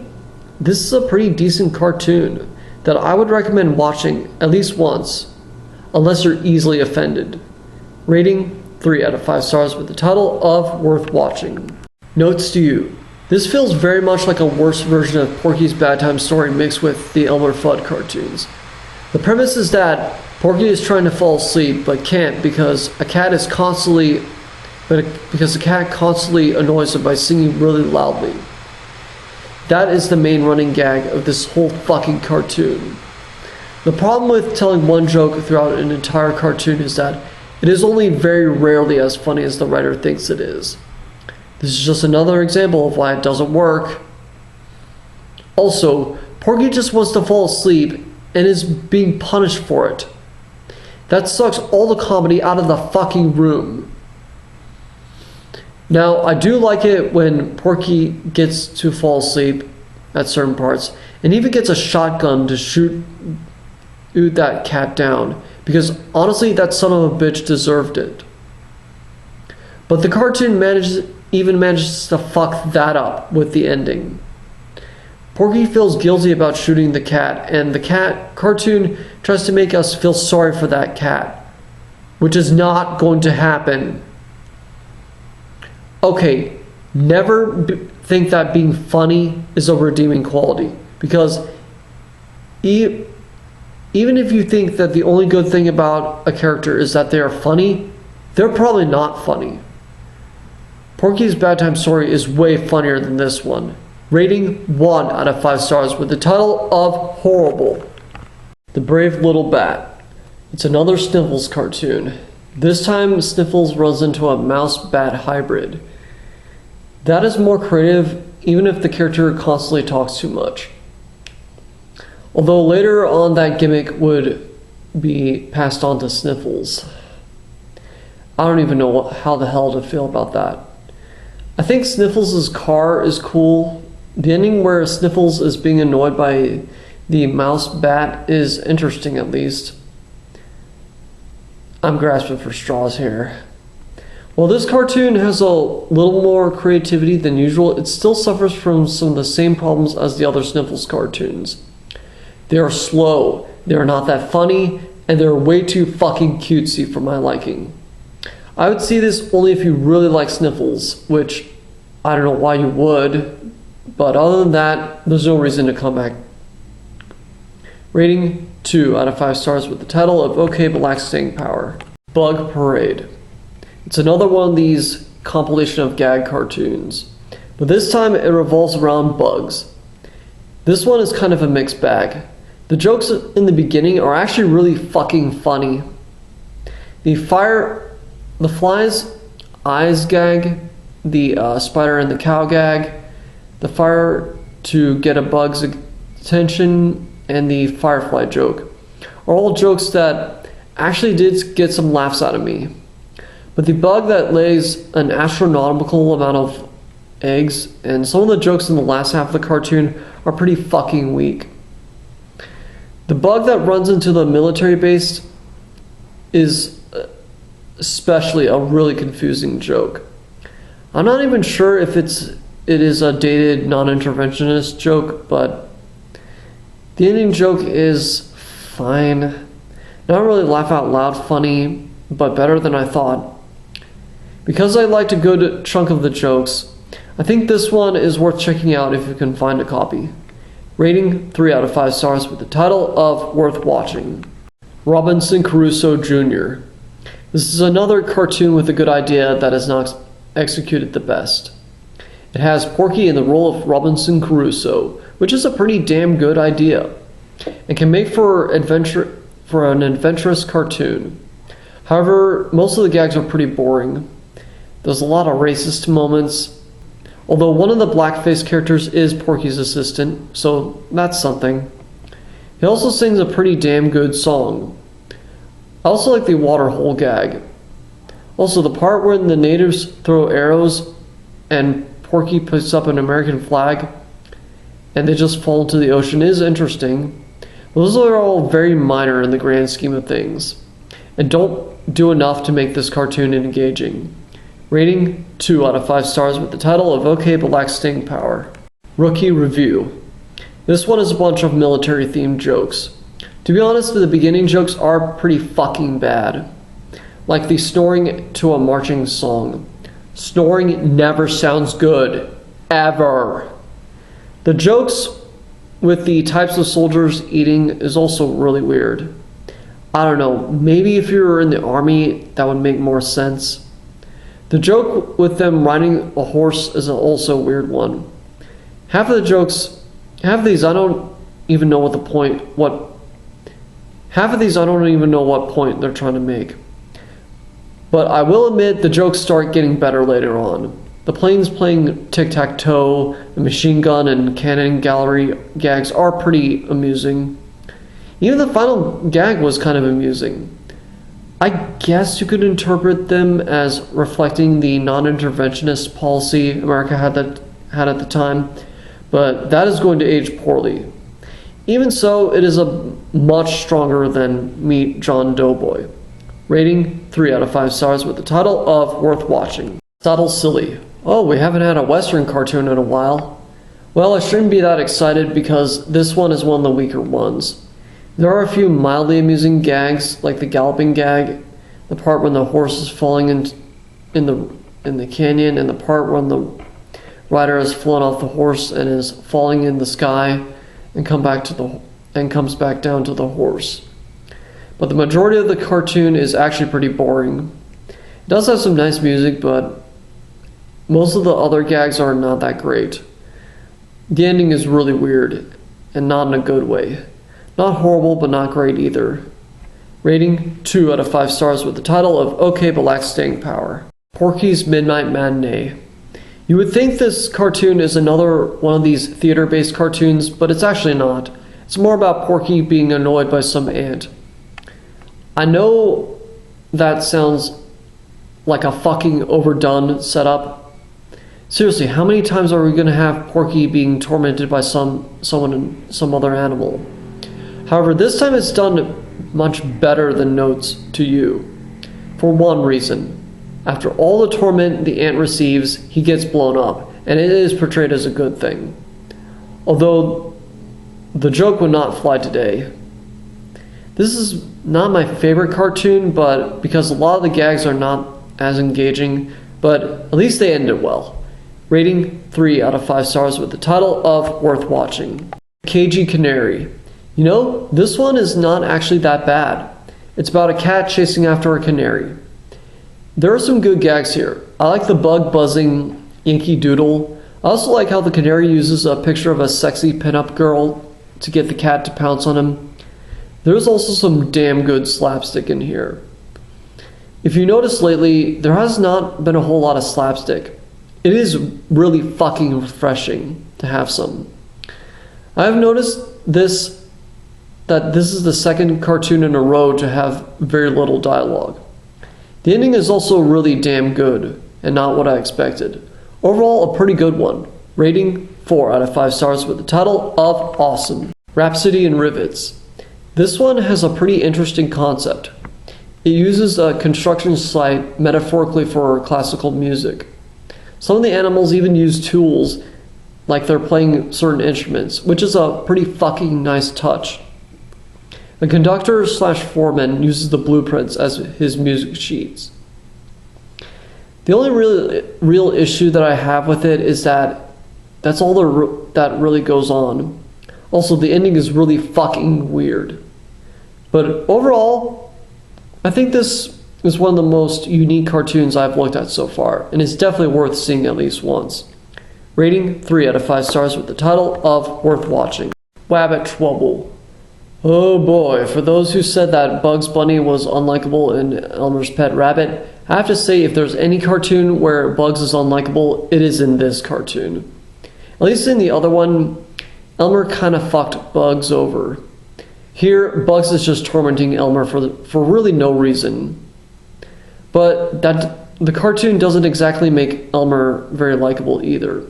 this is a pretty decent cartoon that I would recommend watching at least once, unless you're easily offended. Rating 3 out of 5 stars with the title of Worth Watching. Notes to you. This feels very much like a worse version of Porky's Bad Time Story mixed with the Elmer Fudd cartoons. The premise is that Porky is trying to fall asleep but can't because the cat constantly annoys him by singing really loudly. That is the main running gag of this whole fucking cartoon. The problem with telling one joke throughout an entire cartoon is that It is only very rarely as funny as the writer thinks it is. This is just another example of why it doesn't work. Also, Porky just wants to fall asleep and is being punished for it. That sucks all the comedy out of the fucking room. Now, I do like it when Porky gets to fall asleep at certain parts and even gets a shotgun to shoot that cat down, because honestly, that son of a bitch deserved it. But the cartoon manages to fuck that up with the ending. Porky feels guilty about shooting the cat, and the cartoon tries to make us feel sorry for that cat, which is not going to happen. Okay, never think that being funny is a redeeming quality, because even if you think that the only good thing about a character is that they are funny, they're probably not funny. Porky's Bad Time Story is way funnier than this one. Rating 1 out of 5 stars with the title of Horrible. The Brave Little Bat. It's another Sniffles cartoon. This time Sniffles runs into a mouse-bat hybrid. That is more creative, even if the character constantly talks too much. Although later on that gimmick would be passed on to Sniffles. I don't even know how the hell to feel about that. I think Sniffles' car is cool. The ending where Sniffles is being annoyed by the mouse bat is interesting, at least. I'm grasping for straws here. While this cartoon has a little more creativity than usual, it still suffers from some of the same problems as the other Sniffles cartoons. They are slow, they are not that funny, and they're way too fucking cutesy for my liking. I would see this only if you really like Sniffles, which I don't know why you would. But other than that, there's no reason to come back. Rating 2 out of 5 stars with the title of OK but lacks staying power. Bug Parade. It's another one of these compilation of gag cartoons. But this time it revolves around bugs. This one is kind of a mixed bag. The jokes in the beginning are actually really fucking funny. The fly's eyes gag, the spider and the cow gag, the fire to get a bug's attention, and the firefly joke are all jokes that actually did get some laughs out of me. But the bug that lays an astronomical amount of eggs, and some of the jokes in the last half of the cartoon are pretty fucking weak. The bug that runs into the military base is especially a really confusing joke. I'm not even sure if it is a dated non-interventionist joke, but the ending joke is fine. Not really laugh out loud funny, but better than I thought. Because I liked a good chunk of the jokes, I think this one is worth checking out if you can find a copy. Rating 3 out of 5 stars with the title of Worth Watching. Robinson Crusoe Jr. This is another cartoon with a good idea that is not executed the best. It has Porky in the role of Robinson Crusoe, which is a pretty damn good idea, and can make for an adventurous cartoon. However, most of the gags are pretty boring. There's a lot of racist moments, although one of the blackface characters is Porky's assistant, so that's something. He also sings a pretty damn good song. I also like the water hole gag. Also, the part when the natives throw arrows and Porky puts up an American flag and they just fall into the ocean is interesting. Those are all very minor in the grand scheme of things, and don't do enough to make this cartoon engaging. Rating 2 out of 5 stars with the title of OK but lacks staying power. Rookie Review. This one is a bunch of military themed jokes. To be honest, the beginning jokes are pretty fucking bad. Like the snoring to a marching song. Snoring never sounds good. Ever. The jokes with the types of soldiers eating is also really weird. I don't know, maybe if you were in the army, that would make more sense. The joke with them riding a horse is also a weird one. Half of these I don't even know what point they're trying to make. But I will admit the jokes start getting better later on. The planes playing tic-tac-toe, the machine gun and cannon gallery gags are pretty amusing. Even the final gag was kind of amusing. I guess you could interpret them as reflecting the non-interventionist policy America had at the time, but that is going to age poorly. Even so, it is a much stronger than Meet John Doughboy. Rating 3 out of 5 stars with the title of Worth Watching. Subtle Silly. Oh, we haven't had a Western cartoon in a while. Well, I shouldn't be that excited because this one is one of the weaker ones. There are a few mildly amusing gags, like the galloping gag, the part when the horse is falling in the canyon, and the part when the rider has flown off the horse and is falling in the sky and comes back down to the horse. But the majority of the cartoon is actually pretty boring. It does have some nice music, but most of the other gags are not that great. The ending is really weird, and not in a good way. Not horrible, but not great either. Rating 2 out of 5 stars with the title of Okay But Lacks Staying Power. Porky's Midnight Matinee. You would think this cartoon is another one of these theater-based cartoons, but it's actually not. It's more about Porky being annoyed by some ant. I know that sounds like a fucking overdone setup. Seriously, how many times are we going to have Porky being tormented by some other animal? However, this time it's done much better than Notes to You. For one reason. After all the torment the ant receives, he gets blown up, and it is portrayed as a good thing. Although, the joke would not fly today. This is not my favorite cartoon, but because a lot of the gags are not as engaging, but at least they ended well. Rating 3 out of 5 stars with the title of Worth Watching. Cagey Canary. You know, this one is not actually that bad. It's about a cat chasing after a canary. There are some good gags here. I like the bug buzzing Yankee Doodle. I also like how the canary uses a picture of a sexy pinup girl to get the cat to pounce on him. There's also some damn good slapstick in here. If you notice lately, there has not been a whole lot of slapstick. It is really fucking refreshing to have some. I've noticed that this is the second cartoon in a row to have very little dialogue. The ending is also really damn good, and not what I expected. Overall, a pretty good one. Rating 4 out of 5 stars with the title of Awesome. Rhapsody in Rivets. This one has a pretty interesting concept. It uses a construction site metaphorically for classical music. Some of the animals even use tools like they're playing certain instruments, which is a pretty fucking nice touch. The conductor/foreman uses the blueprints as his music sheets. The only real issue that I have with it is that that's all that really goes on. Also, the ending is really fucking weird. But overall, I think this is one of the most unique cartoons I've looked at so far, and it's definitely worth seeing at least once. Rating 3 out of 5 stars with the title of Worth Watching. Wabbit Trouble. Oh boy, for those who said that Bugs Bunny was unlikable in Elmer's Pet Rabbit, I have to say if there's any cartoon where Bugs is unlikable, it is in this cartoon. At least in the other one, Elmer kind of fucked Bugs over. Here, Bugs is just tormenting Elmer for really no reason. But the cartoon doesn't exactly make Elmer very likable either.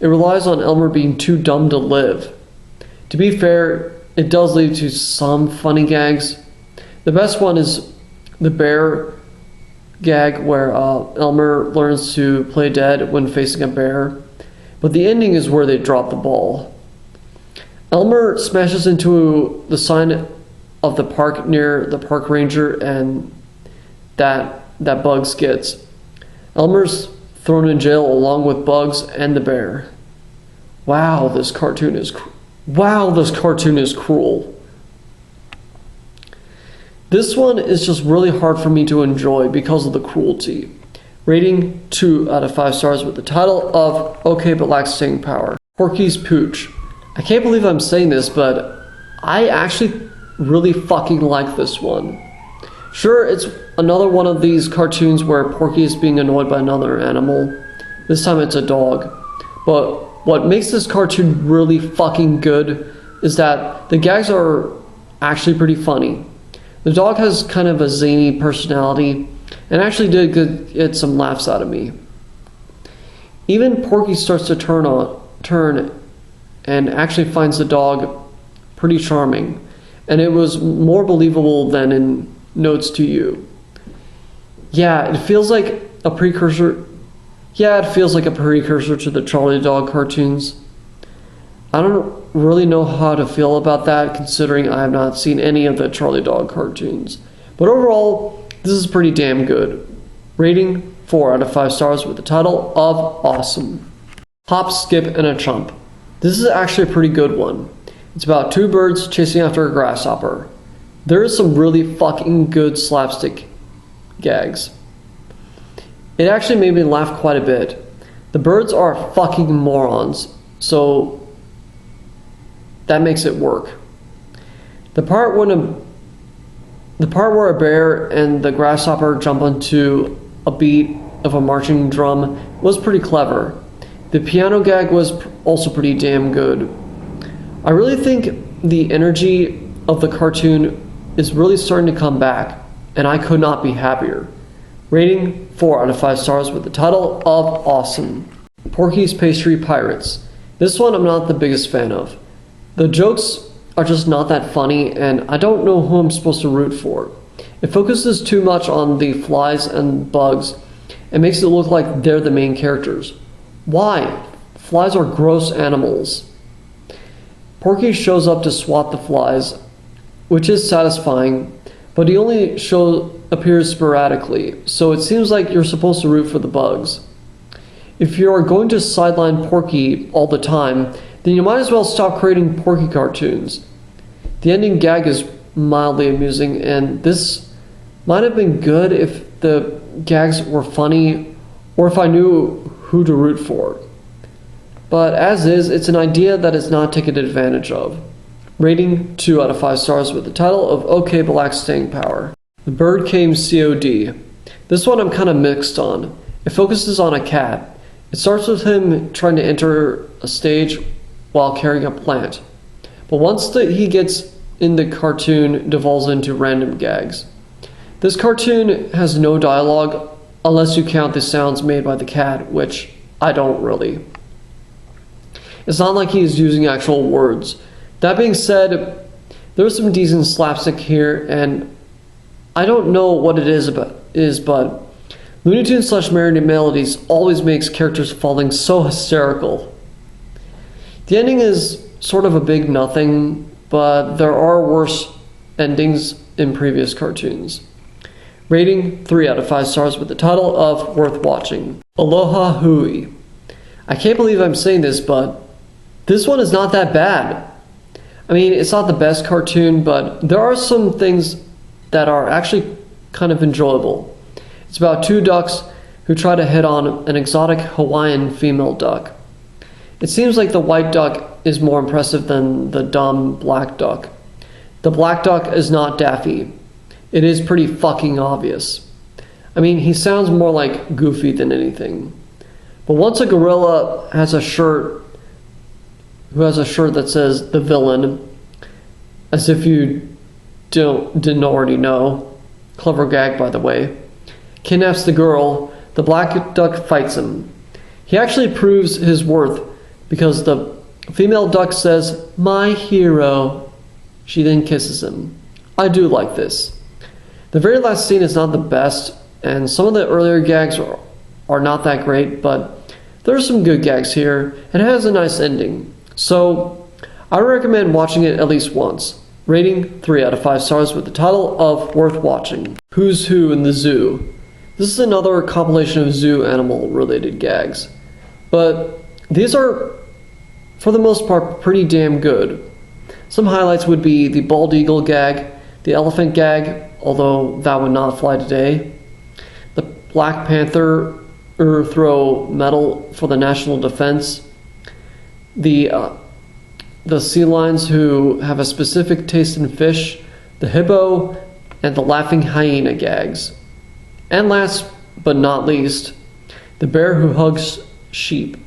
It relies on Elmer being too dumb to live. To be fair, it does lead to some funny gags. The best one is the bear gag where Elmer learns to play dead when facing a bear. But the ending is where they drop the ball. Elmer smashes into the sign of the park near the park ranger and that Bugs gets. Elmer's thrown in jail along with Bugs and the bear. Wow, this cartoon is cruel. This one is just really hard for me to enjoy because of the cruelty. Rating 2 out of 5 stars with the title of Okay But Lacks Staying Power. Porky's Pooch. I can't believe I'm saying this, but I actually really fucking like this one. Sure, it's another one of these cartoons where Porky is being annoyed by another animal. This time it's a dog. But what makes this cartoon really fucking good is that the gags are actually pretty funny. The dog has kind of a zany personality and actually did get some laughs out of me. Even Porky starts to turn and actually finds the dog pretty charming, and it was more believable than in Notes to You. Yeah, it feels like a precursor to the Charlie the Dog cartoons. I don't really know how to feel about that, considering I have not seen any of the Charlie Dog cartoons. But overall, this is pretty damn good. Rating 4 out of 5 stars with the title of Awesome. Hop, Skip, and a Chump. This is actually a pretty good one. It's about two birds chasing after a grasshopper. There is some really fucking good slapstick gags. It actually made me laugh quite a bit. The birds are fucking morons, so that makes it work. The part where a bear and the grasshopper jump onto a beat of a marching drum was pretty clever. The piano gag was also pretty damn good. I really think the energy of the cartoon is really starting to come back, and I could not be happier. Rating 4 out of 5 stars with the title of Awesome. Porky's Pastry Pirates. This one I'm not the biggest fan of. The jokes are just not that funny, and I don't know who I'm supposed to root for. It focuses too much on the flies and bugs and makes it look like they're the main characters. Why? Flies are gross animals. Porky shows up to swat the flies, which is satisfying, but he only appears sporadically, so it seems like you're supposed to root for the bugs. If you are going to sideline Porky all the time, then you might as well stop creating Porky cartoons. The ending gag is mildly amusing, and this might have been good if the gags were funny or if I knew who to root for. But as is, it's an idea that is not taken advantage of. Rating 2 out of 5 stars with the title of OK Black Staying Power. The Bird Came COD. This one I'm kind of mixed on. It focuses on a cat. It starts with him trying to enter a stage while carrying a plant. But once he gets in the cartoon, devolves into random gags. This cartoon has no dialogue unless you count the sounds made by the cat, which I don't really. It's not like he's using actual words. That being said, there's some decent slapstick here, and I don't know what it is, but Looney Tunes / Merry Melodies always makes characters falling so hysterical. The ending is sort of a big nothing, but there are worse endings in previous cartoons. Rating 3 out of 5 stars with the title of Worth Watching. Aloha Hui. I can't believe I'm saying this, but this one is not that bad. I mean, it's not the best cartoon, but there are some things that are actually kind of enjoyable. It's about two ducks who try to hit on an exotic Hawaiian female duck. It seems like the white duck is more impressive than the dumb black duck. The black duck is not Daffy. It is pretty fucking obvious. I mean, he sounds more like Goofy than anything. But once a gorilla has a shirt that says the villain, as if you didn't already know, clever gag by the way, kidnaps the girl, the black duck fights him. He actually proves his worth because the female duck says, "My hero." She then kisses him. I do like this. The very last scene is not the best, and some of the earlier gags are not that great, but there are some good gags here, and it has a nice ending. So, I recommend watching it at least once. Rating 3 out of 5 stars with the title of Worth Watching. Who's Who in the Zoo. This is another compilation of zoo animal related gags. But these are, for the most part, pretty damn good. Some highlights would be the bald eagle gag, the elephant gag, although that would not fly today, the Black Panther throw medal for the national defense, the sea lions who have a specific taste in fish, the hippo, and the laughing hyena gags. And last but not least, the bear who hugs sheep.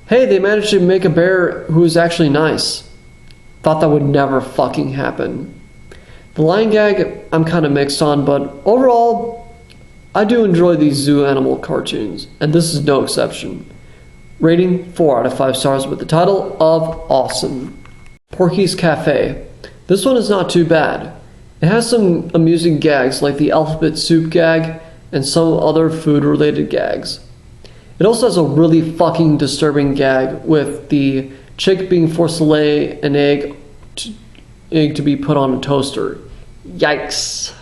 Hey, they managed to make a bear who is actually nice. Thought that would never fucking happen. The lion gag, I'm kind of mixed on, but overall, I do enjoy these zoo animal cartoons, and this is no exception. Rating 4 out of 5 stars with the title of Awesome. Porky's Cafe. This one is not too bad. It has some amusing gags like the alphabet soup gag and some other food-related gags. It also has a really fucking disturbing gag with the chick being forced to lay an egg to be put on a toaster. Yikes.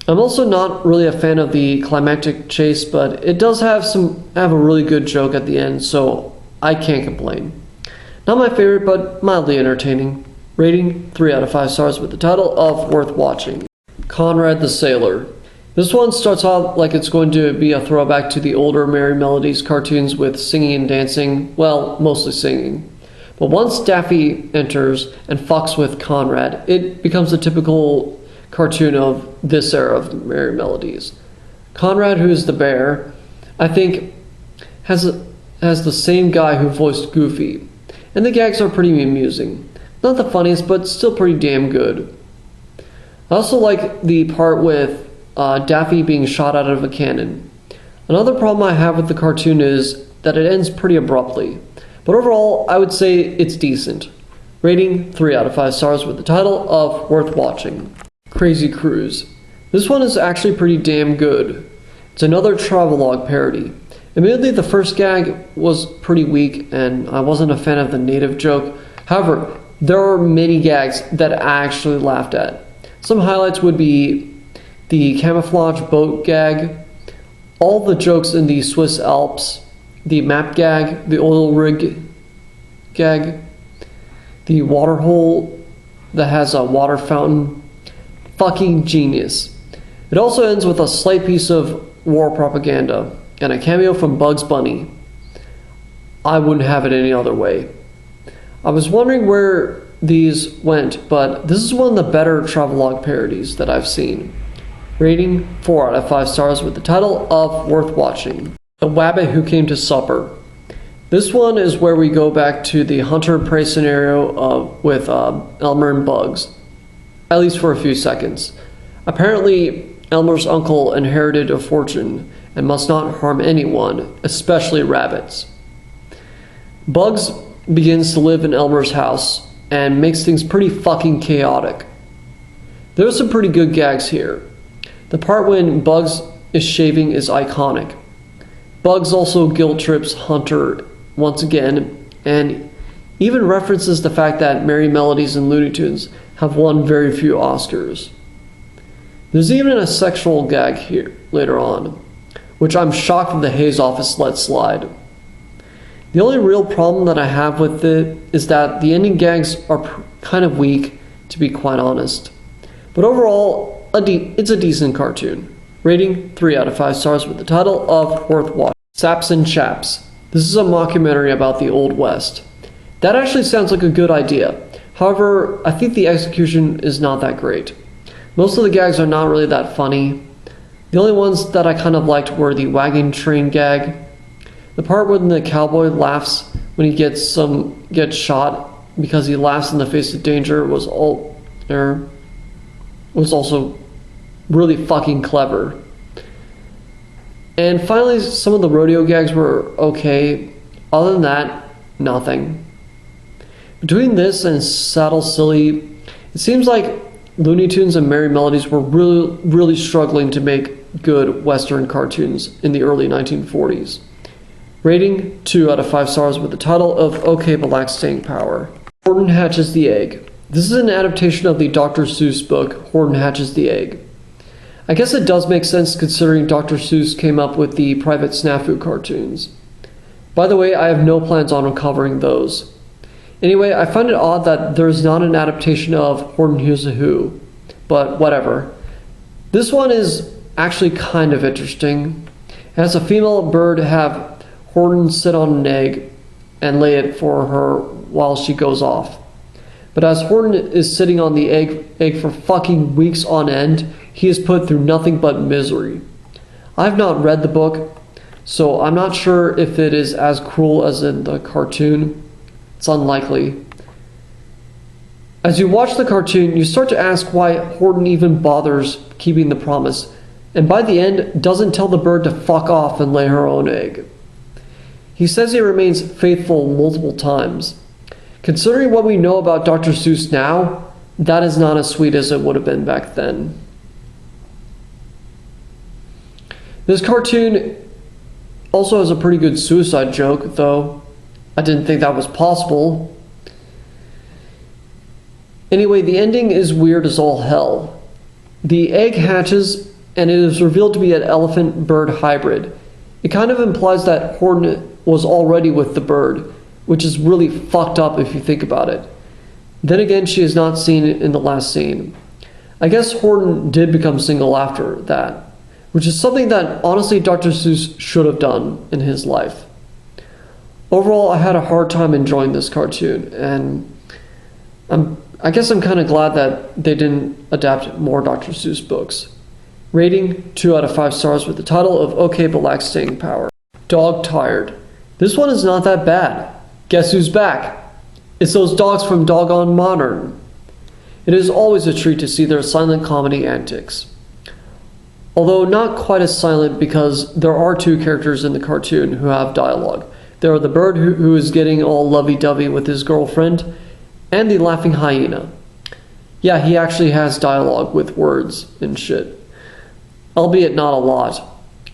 I'm also not really a fan of the climactic chase, but it does have a really good joke at the end, so I can't complain. Not my favorite, but mildly entertaining. Rating 3 out of 5 stars with the title of Worth Watching. Conrad the Sailor. This one starts off like it's going to be a throwback to the older Merry Melodies cartoons with singing and dancing, well, mostly singing. But once Daffy enters and fucks with Conrad, it becomes a typical cartoon of this era of Merry Melodies. Conrad, who is the bear, I think has the same guy who voiced Goofy, and the gags are pretty amusing. Not the funniest, but still pretty damn good. I also like the part with Daffy being shot out of a cannon. Another problem I have with the cartoon is that it ends pretty abruptly, but overall I would say it's decent. Rating 3 out of 5 stars with the title of Worth Watching. Crazy Cruise. This one is actually pretty damn good. It's another travelogue parody. Admittedly, the first gag was pretty weak and I wasn't a fan of the native joke. However, there are many gags that I actually laughed at. Some highlights would be the camouflage boat gag, all the jokes in the Swiss Alps, the map gag, the oil rig gag, the water hole that has a water fountain. Fucking genius. It also ends with a slight piece of war propaganda and a cameo from Bugs Bunny. I wouldn't have it any other way. I was wondering where these went, but this is one of the better travelogue parodies that I've seen. Rating 4 out of 5 stars with the title of Worth Watching. The Wabbit Who Came to Supper. This one is where we go back to the hunter and prey scenario with Elmer and Bugs, at least for a few seconds. Apparently, Elmer's uncle inherited a fortune and must not harm anyone, especially rabbits. Bugs begins to live in Elmer's house and makes things pretty fucking chaotic. There's some pretty good gags here. The part when Bugs is shaving is iconic. Bugs also guilt trips Hunter once again, and even references the fact that Merry Melodies and Looney Tunes have won very few Oscars. There's even a sexual gag here later on, which I'm shocked that the Hayes office let slide. The only real problem that I have with it is that the ending gags are kind of weak, to be quite honest. But overall, it's a decent cartoon. Rating 3 out of 5 stars with the title of Worth Watching. Saps and Chaps. This is a mockumentary about the Old West. That actually sounds like a good idea. However, I think the execution is not that great. Most of the gags are not really that funny. The only ones that I kind of liked were the wagon train gag. The part when the cowboy laughs when he gets shot because he laughs in the face of danger was also really fucking clever. And finally, some of the rodeo gags were okay. Other than that, nothing. Between this and Saddle Silly, it seems like Looney Tunes and Merry Melodies were really struggling to make good Western cartoons in the early 1940s. Rating 2 out of 5 stars with the title of OK Black Staying Power. Horton Hatches the Egg. This is an adaptation of the Dr. Seuss book, Horton Hatches the Egg. I guess it does make sense considering Dr. Seuss came up with the Private Snafu cartoons. By the way, I have no plans on covering those. Anyway, I find it odd that there's not an adaptation of Horton Hears a Who, but whatever. This one is actually kind of interesting. It has a female bird have Horton sit on an egg and lay it for her while she goes off. But as Horton is sitting on the egg for fucking weeks on end, he is put through nothing but misery. I've not read the book, so I'm not sure if it is as cruel as in the cartoon. It's unlikely. As you watch the cartoon, you start to ask why Horton even bothers keeping the promise, and by the end, doesn't tell the bird to fuck off and lay her own egg. He says he remains faithful multiple times. Considering what we know about Dr. Seuss now, that is not as sweet as it would have been back then. This cartoon also has a pretty good suicide joke, though I didn't think that was possible. Anyway, the ending is weird as all hell. The egg hatches, and it is revealed to be an elephant-bird hybrid. It kind of implies that Horton was already with the bird, which is really fucked up if you think about it. Then again, she is not seen in the last scene. I guess Horton did become single after that, which is something that honestly Dr. Seuss should have done in his life. Overall, I had a hard time enjoying this cartoon, and I guess I'm kind of glad that they didn't adapt more Dr. Seuss books. Rating 2 out of 5 stars with the title of Okay But Lacks Staying Power. Dog Tired. This one is not that bad. Guess who's back? It's those dogs from Doggone Modern. It is always a treat to see their silent comedy antics. Although not quite as silent because there are 2 characters in the cartoon who have dialogue. There are the bird who is getting all lovey-dovey with his girlfriend, and the laughing hyena. Yeah, he actually has dialogue with words and shit. Albeit not a lot.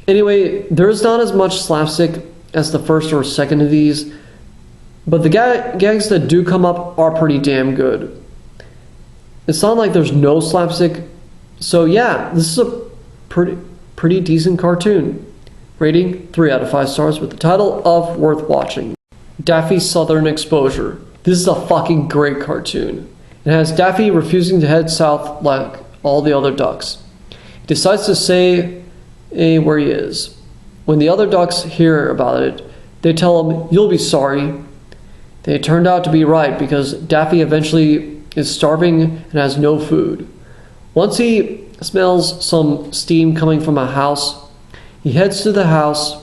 Anyway, there is not as much slapstick as the first or second of these, but the gags that do come up are pretty damn good. It's not like there's no slapstick, so yeah, this is a pretty decent cartoon. Rating 3 out of 5 stars with the title of Worth Watching. Daffy's Southern Exposure. This is a fucking great cartoon. It has Daffy refusing to head south like all the other ducks. He decides to stay where he is. When the other ducks hear about it, they tell him, "You'll be sorry." They turned out to be right because Daffy eventually is starving and has no food. Once he smells some steam coming from a house, he heads to the house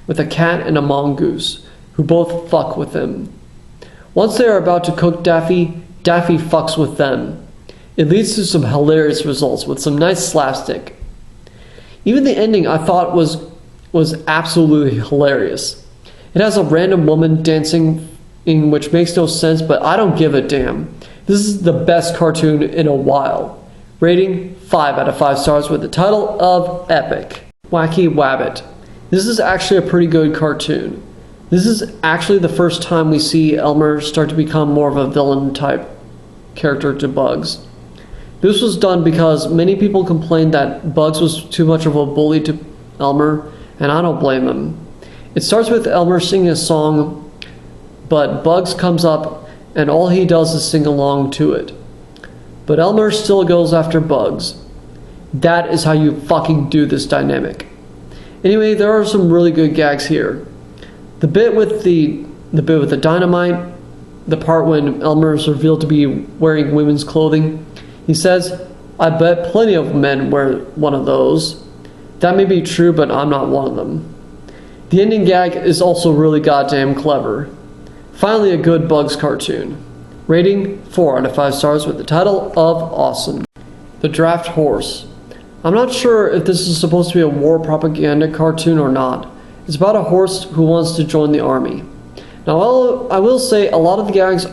with a cat and a mongoose, who both fuck with him. Once they are about to cook Daffy, Daffy fucks with them. It leads to some hilarious results with some nice slapstick. Even the ending I thought was absolutely hilarious. It has a random woman dancing in which makes no sense, but I don't give a damn. This is the best cartoon in a while. Rating 5 out of 5 stars with the title of Epic. Wacky Wabbit. This is actually a pretty good cartoon. This is actually the first time we see Elmer start to become more of a villain type character to Bugs. This was done because many people complained that Bugs was too much of a bully to Elmer, and I don't blame them. It starts with Elmer singing a song, but Bugs comes up and all he does is sing along to it. But Elmer still goes after Bugs. That is how you fucking do this dynamic. Anyway, there are some really good gags here. The bit with the dynamite, the part when Elmer is revealed to be wearing women's clothing, he says, "I bet plenty of men wear one of those." That may be true, but I'm not one of them. The ending gag is also really goddamn clever. Finally, a good Bugs cartoon. Rating 4 out of 5 stars with the title of Awesome. The Draft Horse. I'm not sure if this is supposed to be a war propaganda cartoon or not. It's about a horse who wants to join the army. Now, I will say a lot of the gags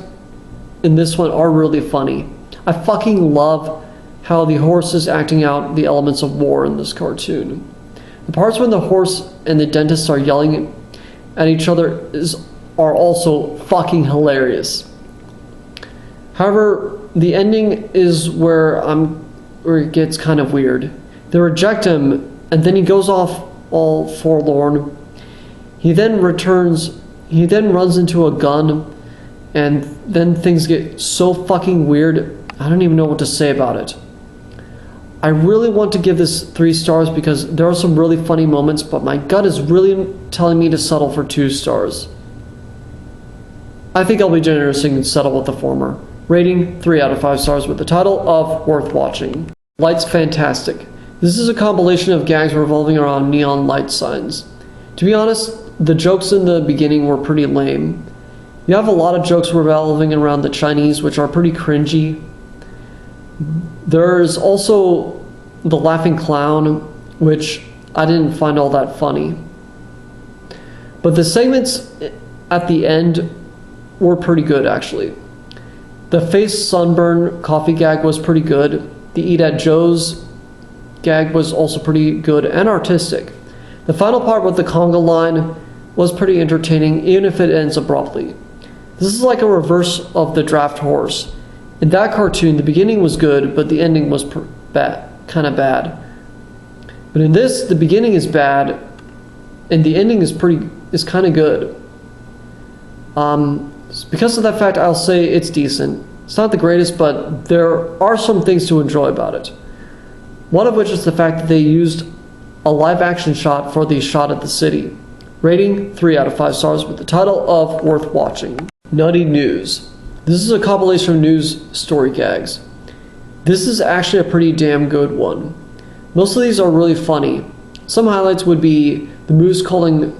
in this one are really funny. I fucking love how the horse is acting out the elements of war in this cartoon. The parts when the horse and the dentist are yelling at each other are also fucking hilarious. However, the ending is where it gets kind of weird. They reject him, and then he goes off all forlorn. He then runs into a gun, and then things get so fucking weird, I don't even know what to say about it. I really want to give this 3 stars because there are some really funny moments, but my gut is really telling me to settle for 2 stars. I think I'll be generous and settle with the former. Rating 3 out of 5 stars with the title of Worth Watching. Lights fantastic. This is a compilation of gags revolving around neon light signs. To be honest, the jokes in the beginning were pretty lame. You have a lot of jokes revolving around the Chinese, which are pretty cringy. There's also the laughing clown, which I didn't find all that funny. But the segments at the end were pretty good, actually. The face sunburn coffee gag was pretty good. The Eat at Joe's gag was also pretty good and artistic. The final part with the conga line was pretty entertaining, even if it ends abruptly. This is like a reverse of the draft horse. In that cartoon, the beginning was good, but the ending was kind of bad. But in this, the beginning is bad, and the ending is kind of good. Because of that fact, I'll say it's decent. It's not the greatest, but there are some things to enjoy about it. One of which is the fact that they used a live-action shot for the shot at the city. Rating 3 out of 5 stars with the title of Worth Watching. Nutty News. This is a compilation of news story gags. This is actually a pretty damn good one. Most of these are really funny. Some highlights would be the moose calling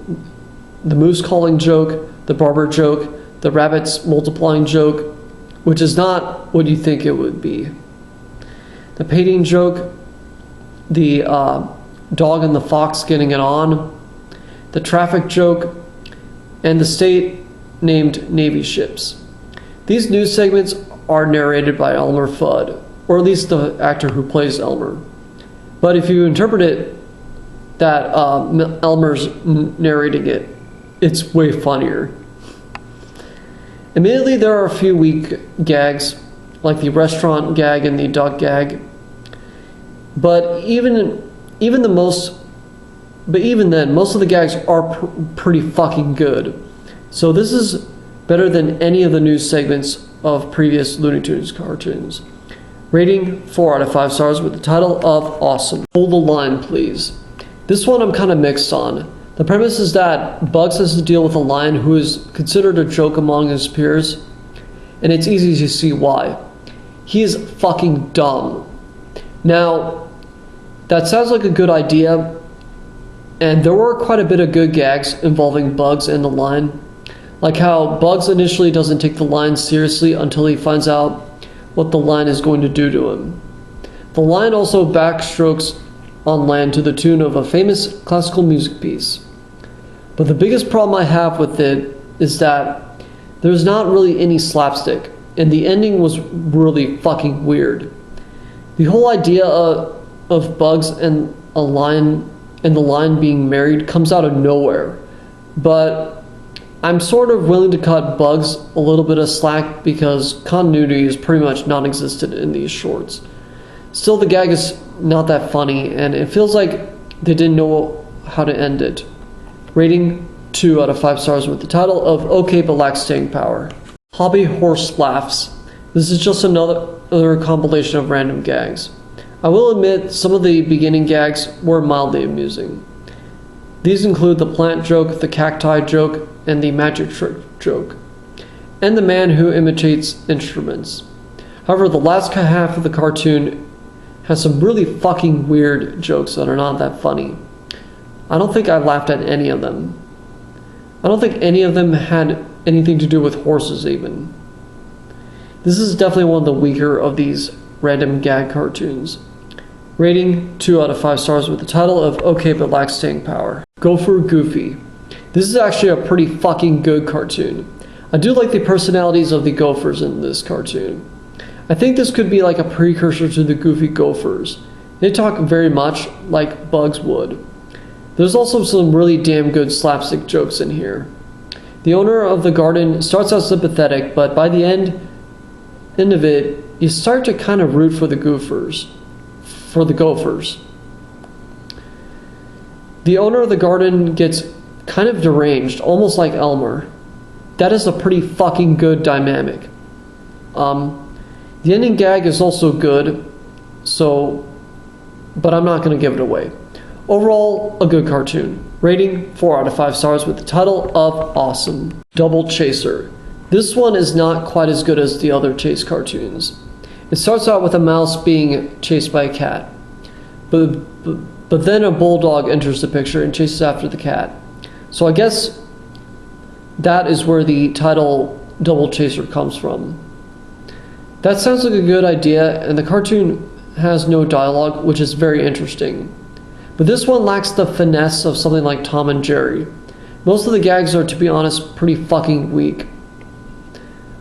joke, the barber joke, the rabbits multiplying joke, which is not what you think it would be. The painting joke, the dog and the fox getting it on, the traffic joke, and the state-named Navy ships. These news segments are narrated by Elmer Fudd, or at least the actor who plays Elmer. But if you interpret it that Elmer's narrating it, it's way funnier. Admittedly, there are a few weak gags, like the restaurant gag and the duck gag. But even then, most of the gags are pretty fucking good. So this is better than any of the news segments of previous Looney Tunes cartoons. Rating 4 out of 5 stars with the title of Awesome. Hold the line, please. This one I'm kind of mixed on. The premise is that Bugs has to deal with a lion who is considered a joke among his peers, and it's easy to see why. He is fucking dumb. Now, that sounds like a good idea, and there were quite a bit of good gags involving Bugs and the lion, like how Bugs initially doesn't take the lion seriously until he finds out what the lion is going to do to him. The lion also backstrokes on land to the tune of a famous classical music piece. But the biggest problem I have with it is that there's not really any slapstick, and the ending was really fucking weird. The whole idea of Bugs and a lion and the lion being married comes out of nowhere, but I'm sort of willing to cut Bugs a little bit of slack because continuity is pretty much non-existent in these shorts. Still, the gag is not that funny, and it feels like they didn't know how to end it. Rating 2 out of 5 stars with the title of Okay But Lacks Staying Power. Hobby Horse Laughs. This is just another compilation of random gags. I will admit some of the beginning gags were mildly amusing. These include the plant joke, the cacti joke, and the magic trick joke, and the man who imitates instruments. However, the last half of the cartoon has some really fucking weird jokes that are not that funny. I don't think I laughed at any of them. I don't think any of them had anything to do with horses even. This is definitely one of the weaker of these random gag cartoons. Rating 2 out of 5 stars with the title of Okay But Lacks Staying Power. Gopher Goofy. This is actually a pretty fucking good cartoon. I do like the personalities of the gophers in this cartoon. I think this could be like a precursor to the Goofy Gophers. They talk very much like Bugs would. There's also some really damn good slapstick jokes in here. The owner of the garden starts out sympathetic, but by the end of it, you start to kind of root for the gophers. The owner of the garden gets kind of deranged, almost like Elmer. That is a pretty fucking good dynamic. The ending gag is also good, but I'm not going to give it away. Overall, a good cartoon. Rating 4 out of 5 stars with the title of Awesome. Double Chaser. This one is not quite as good as the other chase cartoons. It starts out with a mouse being chased by a cat, but then a bulldog enters the picture and chases after the cat. So I guess that is where the title Double Chaser comes from. That sounds like a good idea, and the cartoon has no dialogue, which is very interesting. But this one lacks the finesse of something like Tom and Jerry. Most of the gags are, to be honest, pretty fucking weak.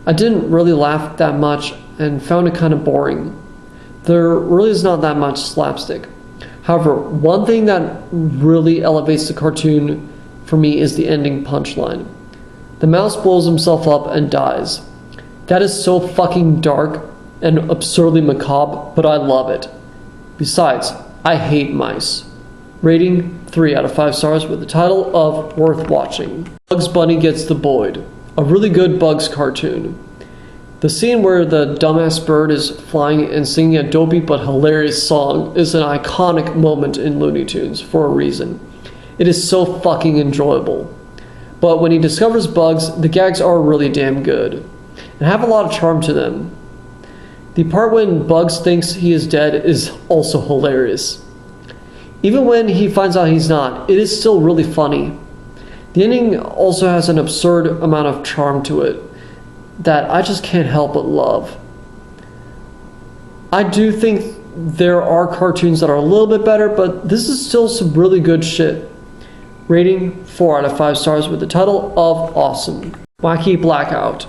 I didn't really laugh that much and found it kind of boring. There really is not that much slapstick. However, one thing that really elevates the cartoon for me is the ending punchline. The mouse blows himself up and dies. That is so fucking dark and absurdly macabre, but I love it. Besides, I hate mice. Rating 3 out of 5 stars with the title of Worth Watching. Bugs Bunny Gets the Boyd. A really good Bugs cartoon. The scene where the dumbass bird is flying and singing a dopey but hilarious song is an iconic moment in Looney Tunes for a reason. It is so fucking enjoyable. But when he discovers Bugs, the gags are really damn good and have a lot of charm to them. The part when Bugs thinks he is dead is also hilarious. Even when he finds out he's not, it is still really funny. The ending also has an absurd amount of charm to it that I just can't help but love. I do think there are cartoons that are a little bit better, but this is still some really good shit. Rating 4 out of 5 stars with the title of Awesome. Wacky Blackout.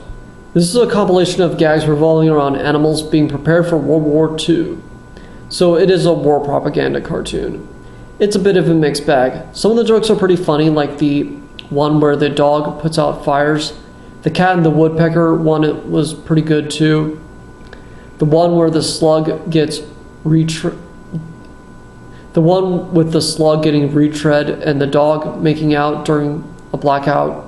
This is a compilation of gags revolving around animals being prepared for World War II. So it is a war propaganda cartoon. It's a bit of a mixed bag. Some of the jokes are pretty funny, like the one where the dog puts out fires. The cat and the woodpecker one was pretty good too. The one where the slug gets the one with the slug getting retread and the dog making out during a blackout.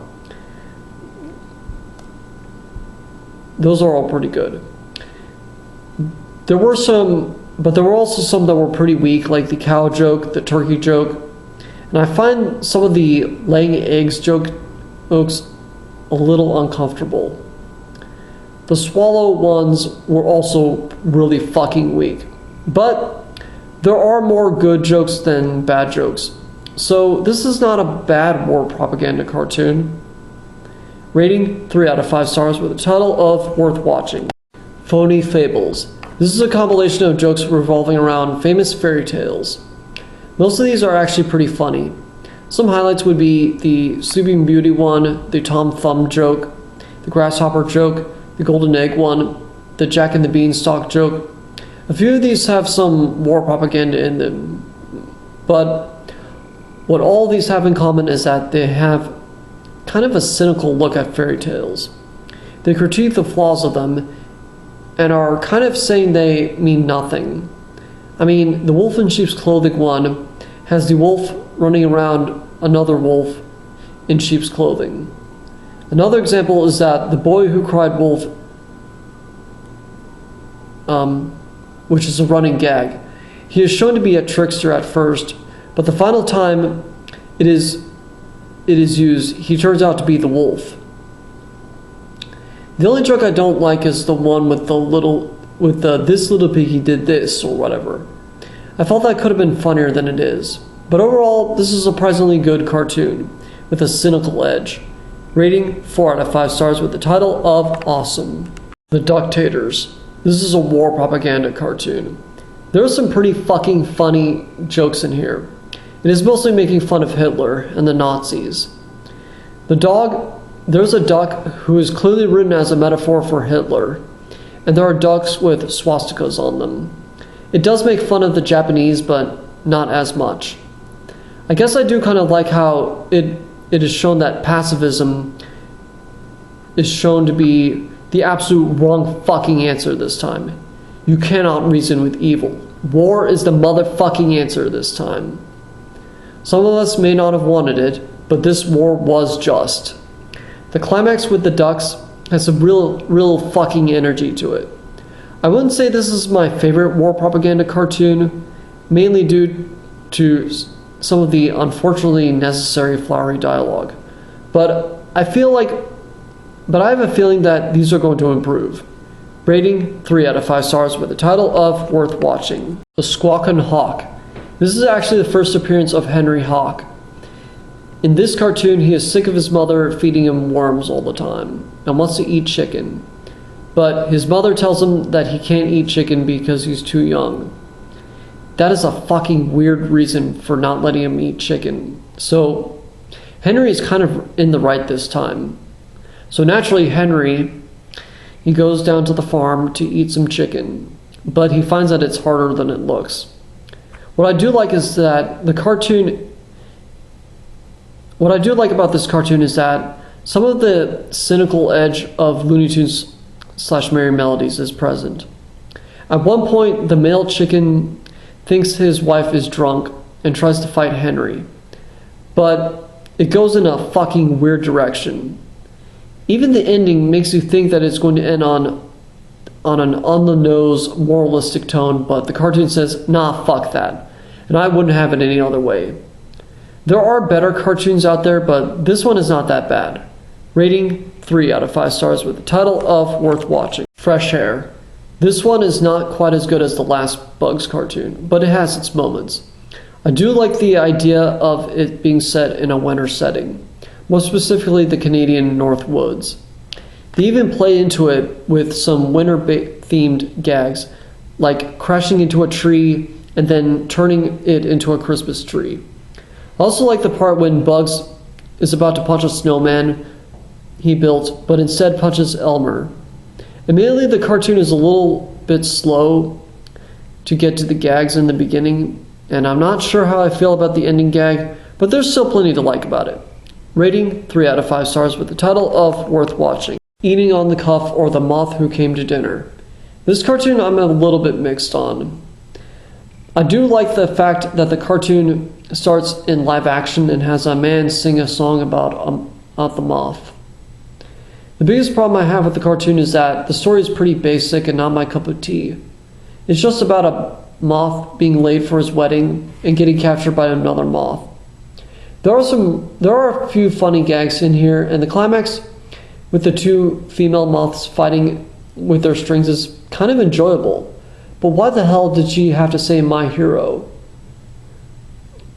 Those are all pretty good. There were also some that were pretty weak, like the cow joke, the turkey joke. And I find some of the laying eggs jokes a little uncomfortable. The swallow ones were also really fucking weak. But there are more good jokes than bad jokes. So this is not a bad war propaganda cartoon. Rating 3 out of 5 stars with the title of Worth Watching. Phony Fables. This is a compilation of jokes revolving around famous fairy tales. Most of these are actually pretty funny. Some highlights would be the Sleeping Beauty one, the Tom Thumb joke, the Grasshopper joke, the Golden Egg one, the Jack and the Beanstalk joke. A few of these have some war propaganda in them, but what all these have in common is that they have kind of a cynical look at fairy tales. They critique the flaws of them and are kind of saying they mean nothing. I mean, the Wolf in Sheep's Clothing one has the wolf running around another wolf in sheep's clothing. Another example is that The Boy Who Cried Wolf, which is a running gag. He is shown to be a trickster at first, but the final time it is used, he turns out to be the wolf. The only joke I don't like is the one with this little piggy did this or whatever. I felt that could have been funnier than it is. But overall, this is a surprisingly good cartoon with a cynical edge. Rating 4 out of 5 stars with the title of Awesome. The Ductators. This is a war propaganda cartoon. There are some pretty fucking funny jokes in here. It is mostly making fun of Hitler and the Nazis. There's a duck who is clearly written as a metaphor for Hitler, and there are ducks with swastikas on them. It does make fun of the Japanese, but not as much. I guess I do kind of like how it is shown that pacifism is shown to be the absolute wrong fucking answer this time. You cannot reason with evil. War is the motherfucking answer this time. Some of us may not have wanted it, but this war was just. The climax with the ducks has some real fucking energy to it. I wouldn't say this is my favorite war propaganda cartoon, mainly due to some of the unfortunately necessary flowery dialogue. But I feel like but I have a feeling that these are going to improve. Rating 3 out of 5 stars with the title of Worth Watching. The Squawkin' Hawk. This is actually the first appearance of Henry Hawk. In this cartoon, he is sick of his mother feeding him worms all the time and wants to eat chicken. But his mother tells him that he can't eat chicken because he's too young. That is a fucking weird reason for not letting him eat chicken. So Henry is kind of in the right this time. So naturally, Henry, he goes down to the farm to eat some chicken, but he finds that it's harder than it looks. What I do like is that the cartoon. What I do like about this cartoon is that some of the cynical edge of Looney Tunes / Merry Melodies is present. At one point, the male chicken thinks his wife is drunk and tries to fight Henry, but it goes in a fucking weird direction. Even the ending makes you think that it's going to end on an on-the-nose moralistic tone, but the cartoon says, nah, fuck that, and I wouldn't have it any other way. There are better cartoons out there, but this one is not that bad. Rating 3 out of 5 stars with the title of Worth Watching. Fresh Air. This one is not quite as good as the last Bugs cartoon, but it has its moments. I do like the idea of it being set in a winter setting, more specifically the Canadian North Woods. They even play into it with some winter-themed gags, like crashing into a tree and then turning it into a Christmas tree. I also like the part when Bugs is about to punch a snowman he built, but instead punches Elmer. Admittedly, the cartoon is a little bit slow to get to the gags in the beginning, and I'm not sure how I feel about the ending gag, but there's still plenty to like about it. Rating 3 out of 5 stars with the title of Worth Watching. Eating on the Cuff, or The Moth Who Came to Dinner. This cartoon I'm a little bit mixed on. I do like the fact that the cartoon starts in live action and has a man sing a song about the moth. The biggest problem I have with the cartoon is that the story is pretty basic and not my cup of tea. It's just about a moth being late for his wedding and getting captured by another moth. There are a few funny gags in here, and the climax with the two female moths fighting with their strings is kind of enjoyable. But why the hell did she have to say my hero?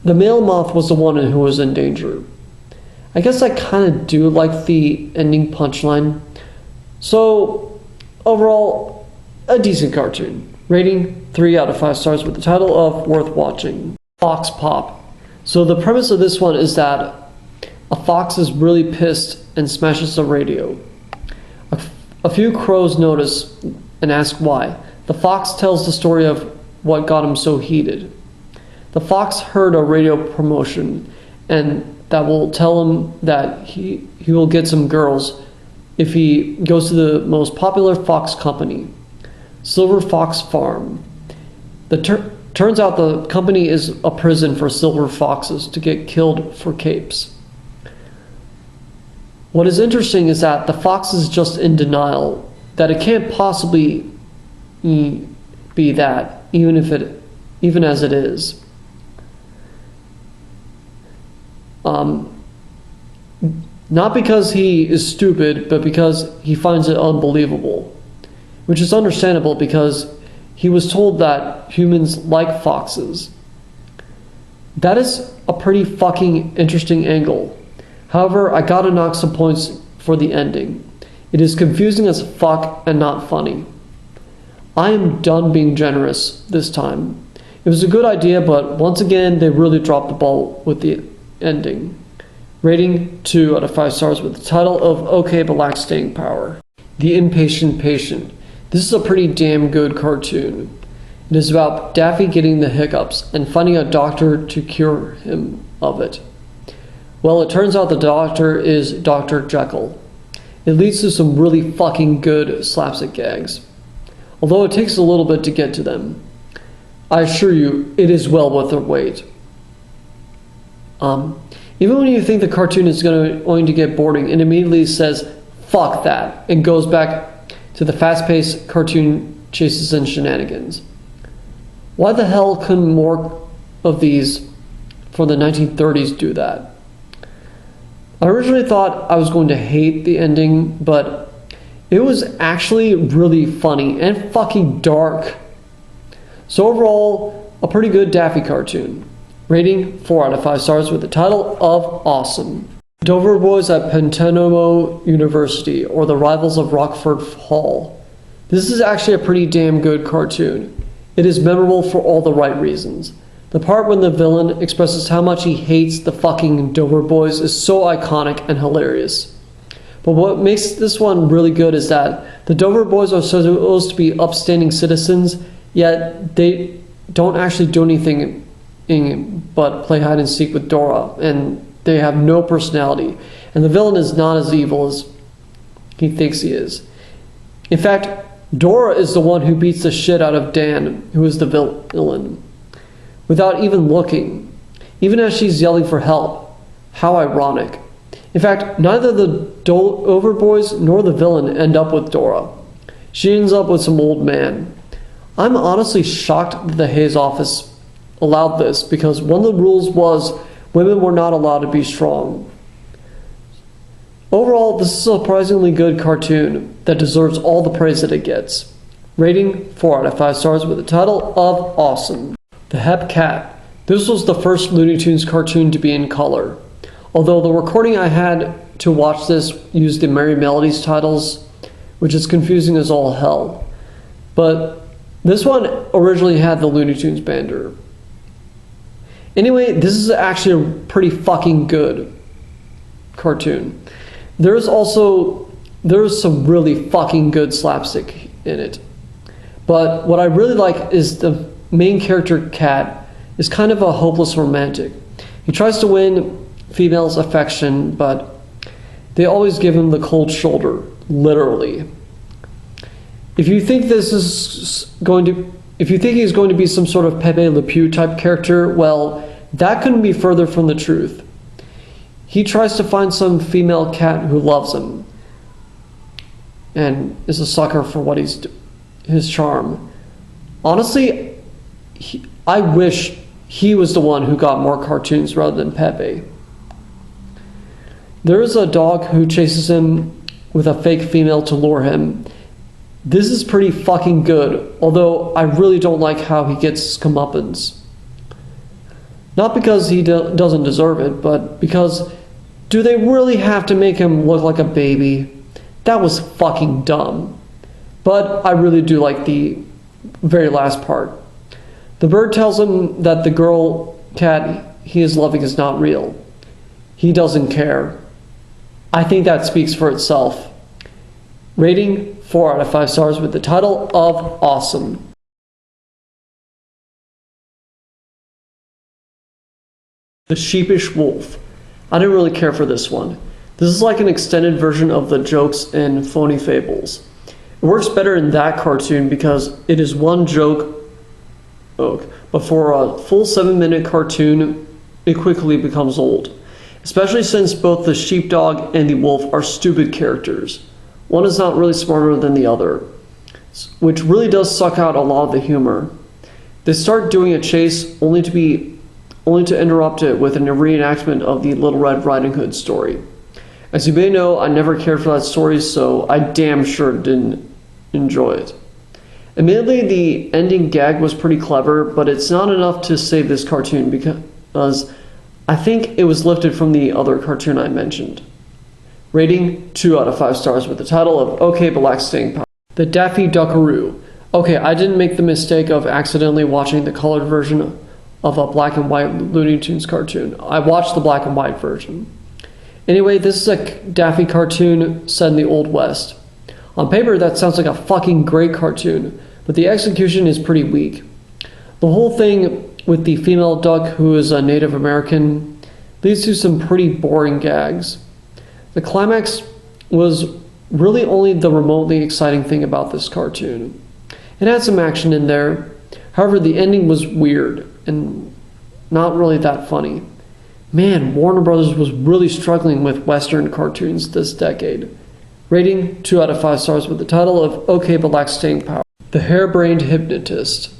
The male moth was the one who was in danger. I guess I kind of do like the ending punchline. So, overall, a decent cartoon. Rating 3 out of 5 stars with the title of Worth Watching. Fox Pop. So the premise of this one is that a fox is really pissed and smashes the radio. A few crows notice and ask why. The fox tells the story of what got him so heated. The fox heard a radio promotion and that will tell him that he will get some girls if he goes to the most popular fox company, Silver Fox Farm. Turns out the company is a prison for silver foxes to get killed for capes. What is interesting is that the fox is just in denial that it can't possibly be that, even as it is. Not because he is stupid, but because he finds it unbelievable, which is understandable because he was told that humans like foxes. That is a pretty fucking interesting angle. However, I gotta knock some points for the ending. It is confusing as fuck and not funny. I am done being generous this time. It was a good idea, but once again, they really dropped the ball with the ending. Rating 2 out of 5 stars with the title of OK but Lacks Staying Power. The Impatient Patient. This is a pretty damn good cartoon. It is about Daffy getting the hiccups and finding a doctor to cure him of it. Well, it turns out the doctor is Dr. Jekyll. It leads to some really fucking good slapstick gags, although it takes a little bit to get to them. I assure you, it is well worth their weight. Even when you think the cartoon is going to get boring, it immediately says, fuck that, and goes back to the fast-paced cartoon chases and shenanigans. Why the hell couldn't more of these for the 1930s do that? I originally thought I was going to hate the ending, but it was actually really funny and fucking dark. So overall, a pretty good Daffy cartoon. Rating 4 out of 5 stars with the title of Awesome. Dover Boys at Pentanomo University, or the Rivals of Rockford Hall. This is actually a pretty damn good cartoon. It is memorable for all the right reasons. The part when the villain expresses how much he hates the fucking Dover Boys is so iconic and hilarious. But what makes this one really good is that the Dover Boys are supposed to be upstanding citizens, yet they don't actually do anything but play hide and seek with Dora, and they have no personality. And the villain is not as evil as he thinks he is. In fact, Dora is the one who beats the shit out of Dan, who is the villain, without even looking, even as she's yelling for help. How ironic. In fact, neither the Dover Boys nor the villain end up with Dora. She ends up with some old man. I'm honestly shocked that the Hayes office allowed this, because one of the rules was women were not allowed to be strong. Overall, this is a surprisingly good cartoon that deserves all the praise that it gets. Rating 4 out of 5 stars with the title of Awesome. The Hep Cat. This was the first Looney Tunes cartoon to be in color. Although the recording I had to watch this used the Merry Melodies titles, which is confusing as all hell. But this one originally had the Looney Tunes banner. Anyway, this is actually a pretty fucking good cartoon. There's some really fucking good slapstick in it. But what I really like is the main character, Cat, is kind of a hopeless romantic. He tries to win females' affection, but they always give him the cold shoulder, literally. If you think he's going to be some sort of Pepe Le Pew type character, well, that couldn't be further from the truth. He tries to find some female cat who loves him and is a sucker for his charm. Honestly, I wish he was the one who got more cartoons rather than Pepe. There is a dog who chases him with a fake female to lure him. This is pretty fucking good, although I really don't like how he gets comeuppance. Not because he doesn't deserve it, but because, do they really have to make him look like a baby? That was fucking dumb. But I really do like the very last part. The bird tells him that the girl cat he is loving is not real. He doesn't care. I think that speaks for itself. Rating 4 out of 5 stars with the title of Awesome. The Sheepish Wolf. I didn't really care for this one. This is like an extended version of the jokes in Phony Fables. It works better in that cartoon because it is one joke, but for a full 7-minute cartoon, it quickly becomes old. Especially since both the sheepdog and the wolf are stupid characters. One is not really smarter than the other, which really does suck out a lot of the humor. They start doing a chase only to interrupt it with a reenactment of the Little Red Riding Hood story. As you may know, I never cared for that story, so I damn sure didn't enjoy it. Admittedly, the ending gag was pretty clever, but it's not enough to save this cartoon because I think it was lifted from the other cartoon I mentioned. Rating 2 out of 5 stars with the title of OK Black Staying Power. The Daffy Duckaroo. Okay, I didn't make the mistake of accidentally watching the colored version of a black and white Looney Tunes cartoon. I watched the black and white version. Anyway, this is a Daffy cartoon set in the Old West. On paper, that sounds like a fucking great cartoon, but the execution is pretty weak. The whole thing with the female duck who is a Native American leads to some pretty boring gags. The climax was really only the remotely exciting thing about this cartoon. It had some action in there, however the ending was weird and not really that funny. Man, Warner Brothers was really struggling with Western cartoons this decade. Rating 2 out of 5 stars with the title of OK Black Staying Power. The Harebrained Hypnotist.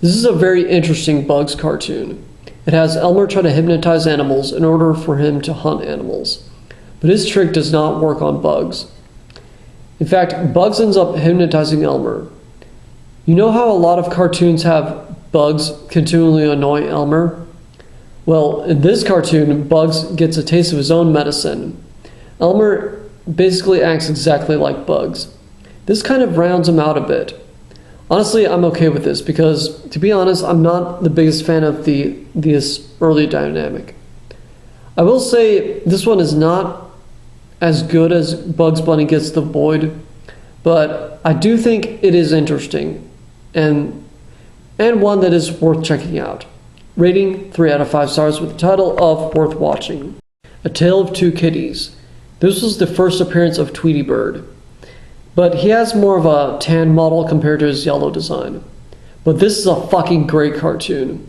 This is a very interesting Bugs cartoon. It has Elmer try to hypnotize animals in order for him to hunt animals. but his trick does not work on Bugs. In fact, Bugs ends up hypnotizing Elmer. You know how a lot of cartoons have Bugs continually annoy Elmer? Well, in this cartoon, Bugs gets a taste of his own medicine. Elmer basically acts exactly like Bugs. This kind of rounds him out a bit. Honestly, I'm okay with this because, to be honest, I'm not the biggest fan of this early dynamic. I will say this one is not as good as Bugs Bunny Gets the Void, but I do think it is interesting and one that is worth checking out. Rating 3 out of 5 stars with the title of Worth Watching. A Tale of Two Kitties. This was the first appearance of Tweety Bird, but he has more of a tan model compared to his yellow design. But this is a fucking great cartoon.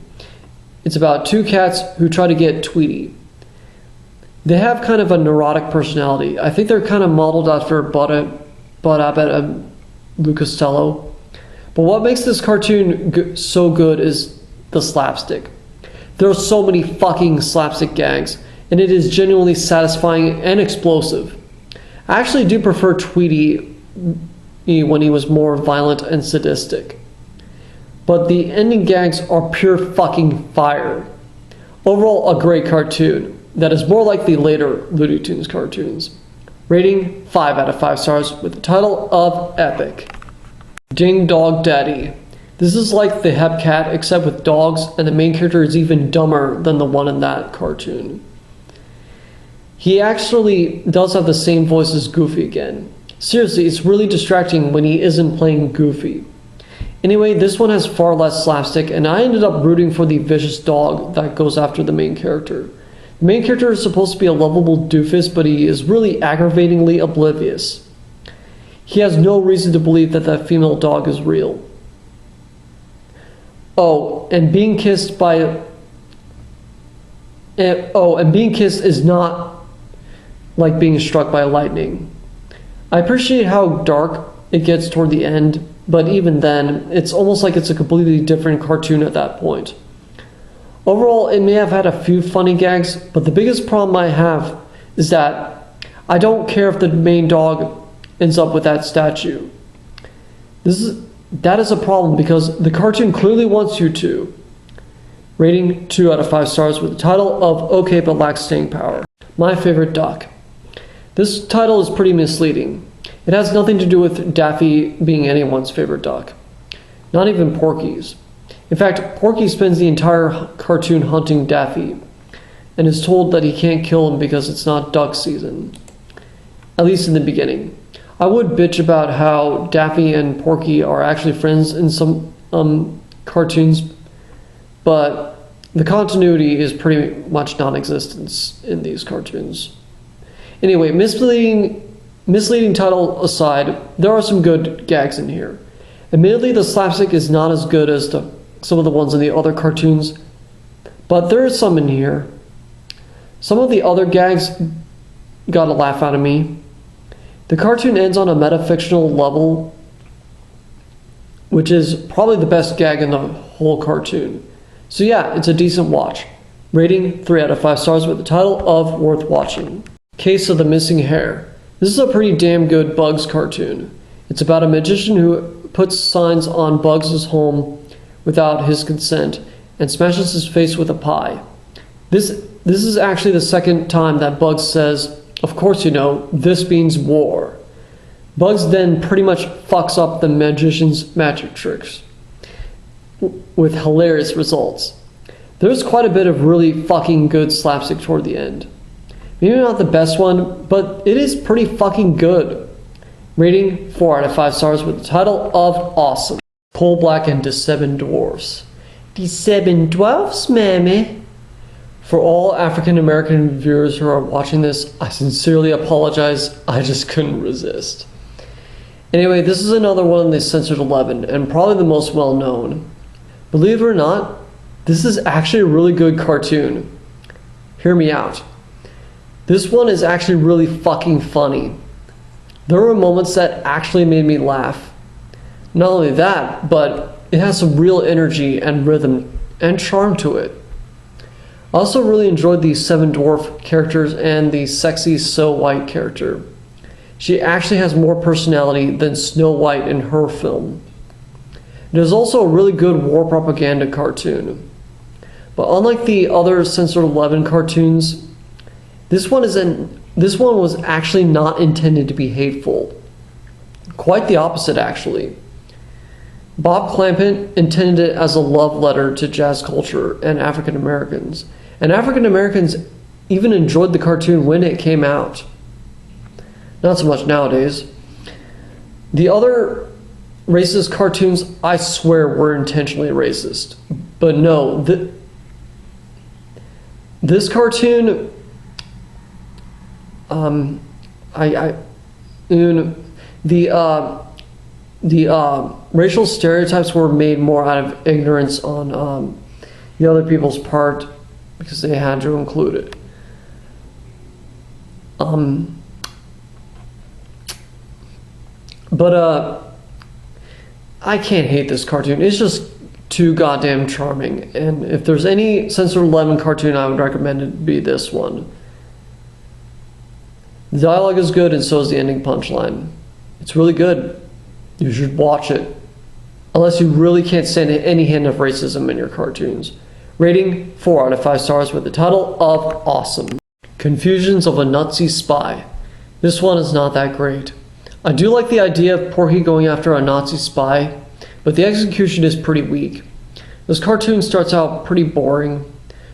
It's about two cats who try to get Tweety. They have kind of a neurotic personality. I think they're kind of modeled after Bud Abbott and Lou Costello. But what makes this cartoon so good is the slapstick. There are so many fucking slapstick gags, and it is genuinely satisfying and explosive. I actually do prefer Tweety when he was more violent and sadistic. But the ending gags are pure fucking fire. Overall, a great cartoon that is more like the later Looney Tunes cartoons. Rating 5 out of 5 stars with the title of Epic. Ding Dog Daddy. This is like the Hep Cat except with dogs, and the main character is even dumber than the one in that cartoon. He actually does have the same voice as Goofy again. Seriously, it's really distracting when he isn't playing Goofy. Anyway, this one has far less slapstick, and I ended up rooting for the vicious dog that goes after the main character. The main character is supposed to be a lovable doofus, but he is really aggravatingly oblivious. He has no reason to believe that that female dog is real. And being kissed is not like being struck by lightning. I appreciate how dark it gets toward the end, but even then, it's almost like it's a completely different cartoon at that point. Overall, it may have had a few funny gags, but the biggest problem I have is that I don't care if the main dog ends up with that statue. That is a problem because the cartoon clearly wants you to. Rating 2 out of 5 stars with the title of Okay But Lacks Staying Power. My Favorite Duck. This title is pretty misleading. It has nothing to do with Daffy being anyone's favorite duck. Not even Porky's. In fact, Porky spends the entire cartoon hunting Daffy and is told that he can't kill him because it's not duck season. At least in the beginning. I would bitch about how Daffy and Porky are actually friends in some cartoons, but the continuity is pretty much non-existent in these cartoons. Anyway, misleading title aside, there are some good gags in here. Admittedly, the slapstick is not as good as some of the ones in the other cartoons, but there is some in here. Some of the other gags got a laugh out of me. The cartoon ends on a metafictional level, which is probably the best gag in the whole cartoon. So yeah, it's a decent watch. Rating 3 out of 5 stars with the title of Worth Watching. Case of the Missing Hair. This is a pretty damn good Bugs cartoon. It's about a magician who puts signs on Bugs' home without his consent and smashes his face with a pie. This is actually the second time that Bugs says, "Of course you know, this means war." Bugs then pretty much fucks up the magician's magic tricks with hilarious results. There's quite a bit of really fucking good slapstick toward the end. Maybe not the best one, but it is pretty fucking good. Rating 4 out of 5 stars with the title of Awesome. Coal Black and the Seven Dwarfs. The Seven Dwarfs, mammy. For all African American viewers who are watching this, I sincerely apologize. I just couldn't resist. Anyway, this is another one in the Censored 11, and probably the most well known. Believe it or not, this is actually a really good cartoon. Hear me out. This one is actually really fucking funny. There were moments that actually made me laugh. Not only that, but it has some real energy and rhythm and charm to it. I also really enjoyed the Seven Dwarf characters and the sexy Snow White character. She actually has more personality than Snow White in her film. It is also a really good war propaganda cartoon. But unlike the other Censored 11 cartoons, this one was actually not intended to be hateful. Quite the opposite, actually. Bob Clampett intended it as a love letter to jazz culture and African Americans. And African Americans even enjoyed the cartoon when it came out. Not so much nowadays. The other racist cartoons, I swear, were intentionally racist. But no, this cartoon, the racial stereotypes were made more out of ignorance on the other people's part because they had to include it. But I can't hate this cartoon. It's just too goddamn charming. And if there's any Censored 11 cartoon I would recommend, it be this one. The dialogue is good and so is the ending punchline. It's really good. You should watch it. Unless you really can't stand any hint of racism in your cartoons. Rating 4 out of 5 stars with the title of Awesome. Confusions of a Nazi Spy. This one is not that great. I do like the idea of Porky going after a Nazi spy, but the execution is pretty weak. This cartoon starts out pretty boring.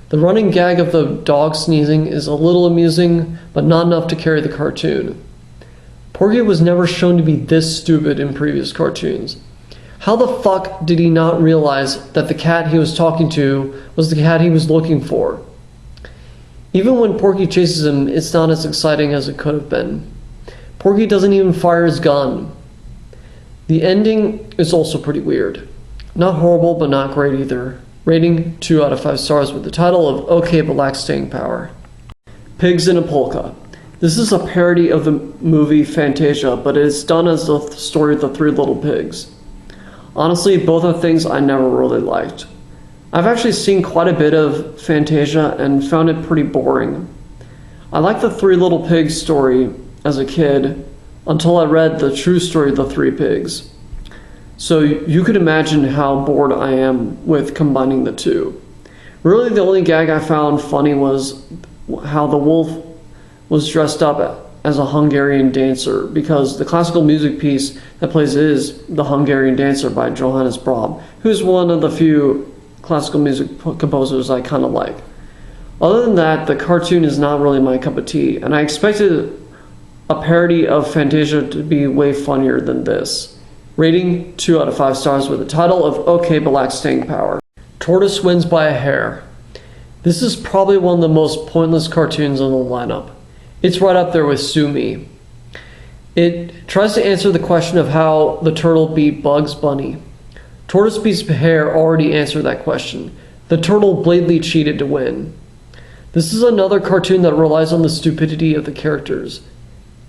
The running gag of the dog sneezing is a little amusing, but not enough to carry the cartoon. Porky was never shown to be this stupid in previous cartoons. How the fuck did he not realize that the cat he was talking to was the cat he was looking for? Even when Porky chases him, it's not as exciting as it could have been. Porky doesn't even fire his gun. The ending is also pretty weird. Not horrible, but not great either. Rating 2 out of 5 stars with the title of Okay But Lacks Staying Power. Pigs in a Polka. This is a parody of the movie Fantasia, but it is done as the story of the Three Little Pigs. Honestly, both are things I never really liked. I've actually seen quite a bit of Fantasia and found it pretty boring. I liked the Three Little Pigs story as a kid until I read the true story of the Three Pigs. So you could imagine how bored I am with combining the two. Really, the only gag I found funny was how the wolf was dressed up as a Hungarian dancer, because the classical music piece that plays is The Hungarian Dancer by Johannes Brahms, who's one of the few classical music composers I kind of like. Other than that, the cartoon is not really my cup of tea, and I expected a parody of Fantasia to be way funnier than this. Rating 2 out of 5 stars with the title of Okay But Lacks Staying Power. Tortoise Wins by a Hair. This is probably one of the most pointless cartoons in the lineup. It's right up there with Sue Me. It tries to answer the question of how the turtle beat Bugs Bunny. Tortoise Beats Hare already answered that question. The turtle blatantly cheated to win. This is another cartoon that relies on the stupidity of the characters.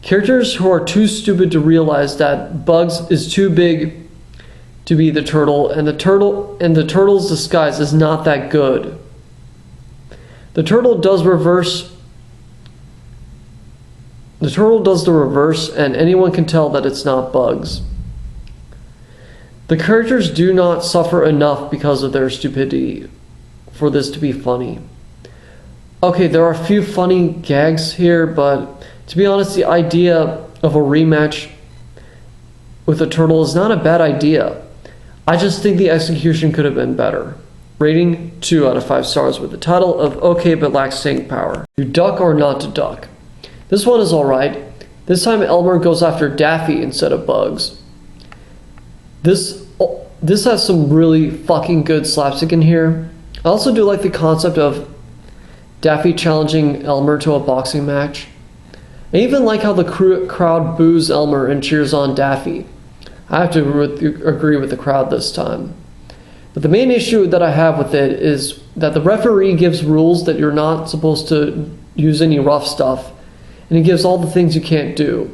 Characters who are too stupid to realize that Bugs is too big to be the turtle, and the turtle's disguise is not that good. The turtle does the reverse, and anyone can tell that it's not Bugs. The characters do not suffer enough because of their stupidity for this to be funny. Okay, there are a few funny gags here, but to be honest, the idea of a rematch with a turtle is not a bad idea. I just think the execution could have been better. Rating 2 out of 5 stars with the title of Okay But Lacks Staying Power. To Duck or Not to Duck. This one is alright. This time Elmer goes after Daffy instead of Bugs. This has some really fucking good slapstick in here. I also do like the concept of Daffy challenging Elmer to a boxing match. I even like how the crowd boos Elmer and cheers on Daffy. I have to agree with the crowd this time. But the main issue that I have with it is that the referee gives rules that you're not supposed to use any rough stuff, and he gives all the things you can't do.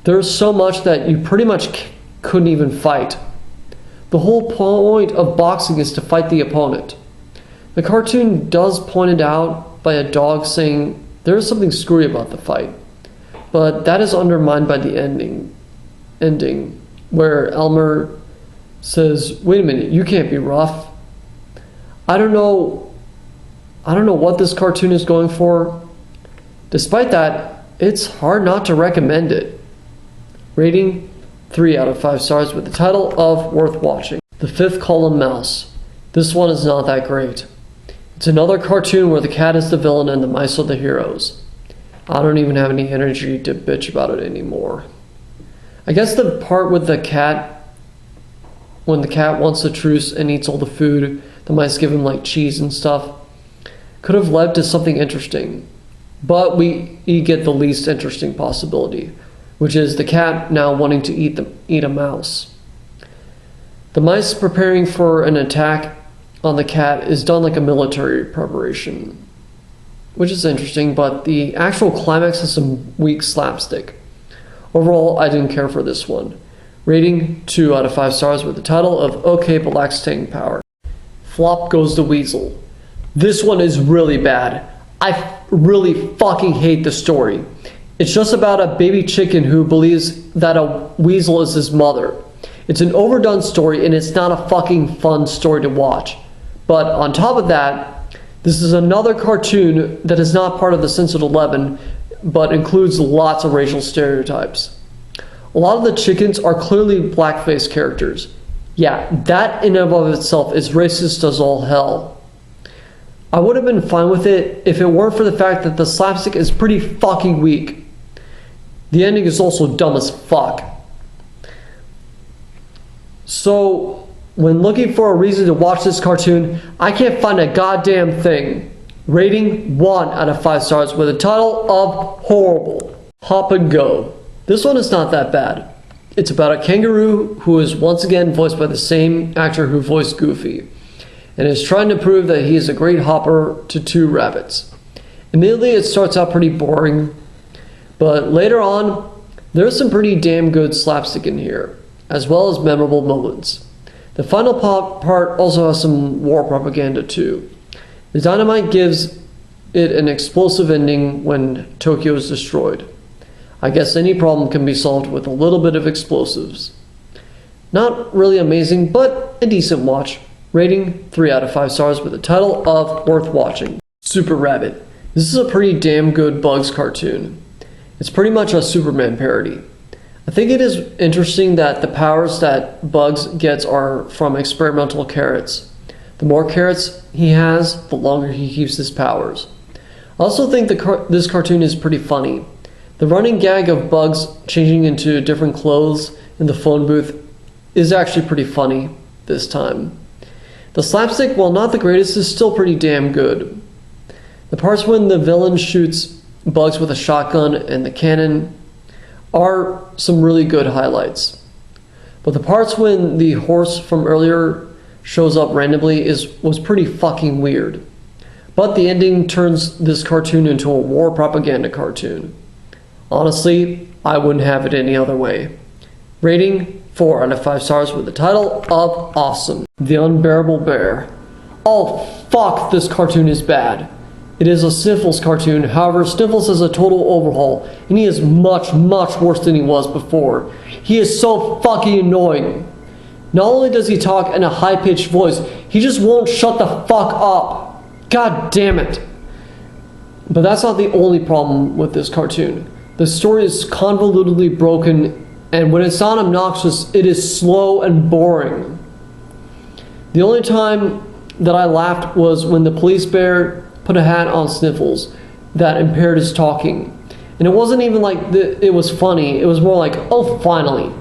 There's so much that you pretty much couldn't even fight. The whole point of boxing is to fight the opponent. The cartoon does point it out by a dog saying there is something screwy about the fight, but that is undermined by the ending where Elmer says, "Wait a minute, you can't be rough." I don't know what this cartoon is going for. Despite that, it's hard not to recommend it. Rating 3 out of 5 stars with the title of Worth Watching. The Fifth Column Mouse. This one is not that great. It's another cartoon where the cat is the villain and the mice are the heroes. I don't even have any energy to bitch about it anymore. I guess the part with the cat, when the cat wants a truce and eats all the food, the mice give him like cheese and stuff, could have led to something interesting. But we get the least interesting possibility, which is the cat now wanting to eat a mouse. The mice preparing for an attack on the cat is done like a military preparation, which is interesting, but the actual climax has some weak slapstick. Overall, I didn't care for this one. Rating 2 out of 5 stars with the title of Okay, but lacks staying power. Flop Goes the Weasel. This one is really bad. I really fucking hate the story. It's just about a baby chicken who believes that a weasel is his mother. It's an overdone story and it's not a fucking fun story to watch. But on top of that, this is another cartoon that is not part of the Censored 11, but includes lots of racial stereotypes. A lot of the chickens are clearly blackface characters. Yeah, that in and of itself is racist as all hell. I would have been fine with it if it weren't for the fact that the slapstick is pretty fucking weak. The ending is also dumb as fuck. So, when looking for a reason to watch this cartoon, I can't find a goddamn thing. Rating 1 out of 5 stars with a title of Horrible. Hop and Go. This one is not that bad. It's about a kangaroo who is once again voiced by the same actor who voiced Goofy, and is trying to prove that he is a great hopper to 2 rabbits. Immediately it starts out pretty boring, but later on, there's some pretty damn good slapstick in here, as well as memorable moments. The final part also has some war propaganda too. The dynamite gives it an explosive ending when Tokyo is destroyed. I guess any problem can be solved with a little bit of explosives. Not really amazing, but a decent watch. Rating 3 out of 5 stars with the title of Worth Watching. Super Rabbit. This is a pretty damn good Bugs cartoon. It's pretty much a Superman parody. I think it is interesting that the powers that Bugs gets are from experimental carrots. The more carrots he has, the longer he keeps his powers. I also think this cartoon is pretty funny. The running gag of Bugs changing into different clothes in the phone booth is actually pretty funny this time. The slapstick, while not the greatest, is still pretty damn good. The parts when the villain shoots Bugs with a shotgun and the cannon are some really good highlights. But the parts when the horse from earlier shows up randomly was pretty fucking weird. But the ending turns this cartoon into a war propaganda cartoon. Honestly, I wouldn't have it any other way. Rating 4 out of 5 stars with the title of Awesome. The Unbearable Bear. Oh fuck, this cartoon is bad. It is a Sniffles cartoon, however Sniffles has a total overhaul, and he is much, much worse than he was before. He is so fucking annoying. Not only does he talk in a high-pitched voice, he just won't shut the fuck up. God damn it. But that's not the only problem with this cartoon. The story is convolutedly broken, and when it's not obnoxious, it is slow and boring. The only time that I laughed was when the police bear put a hat on Sniffles that impaired his talking. And it wasn't even like it was funny, it was more like, oh finally.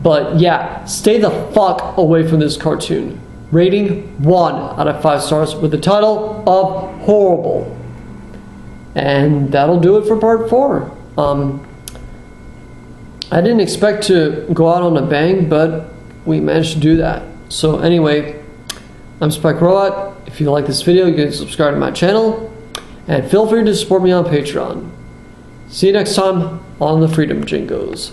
But yeah, stay the fuck away from this cartoon. Rating 1 out of 5 stars with the title of Horrible. And that'll do it for part 4. I didn't expect to go out on a bang, but we managed to do that. So anyway, I'm Spike Robot. If you like this video, you can subscribe to my channel, and feel free to support me on Patreon. See you next time on the Freedom Jingos.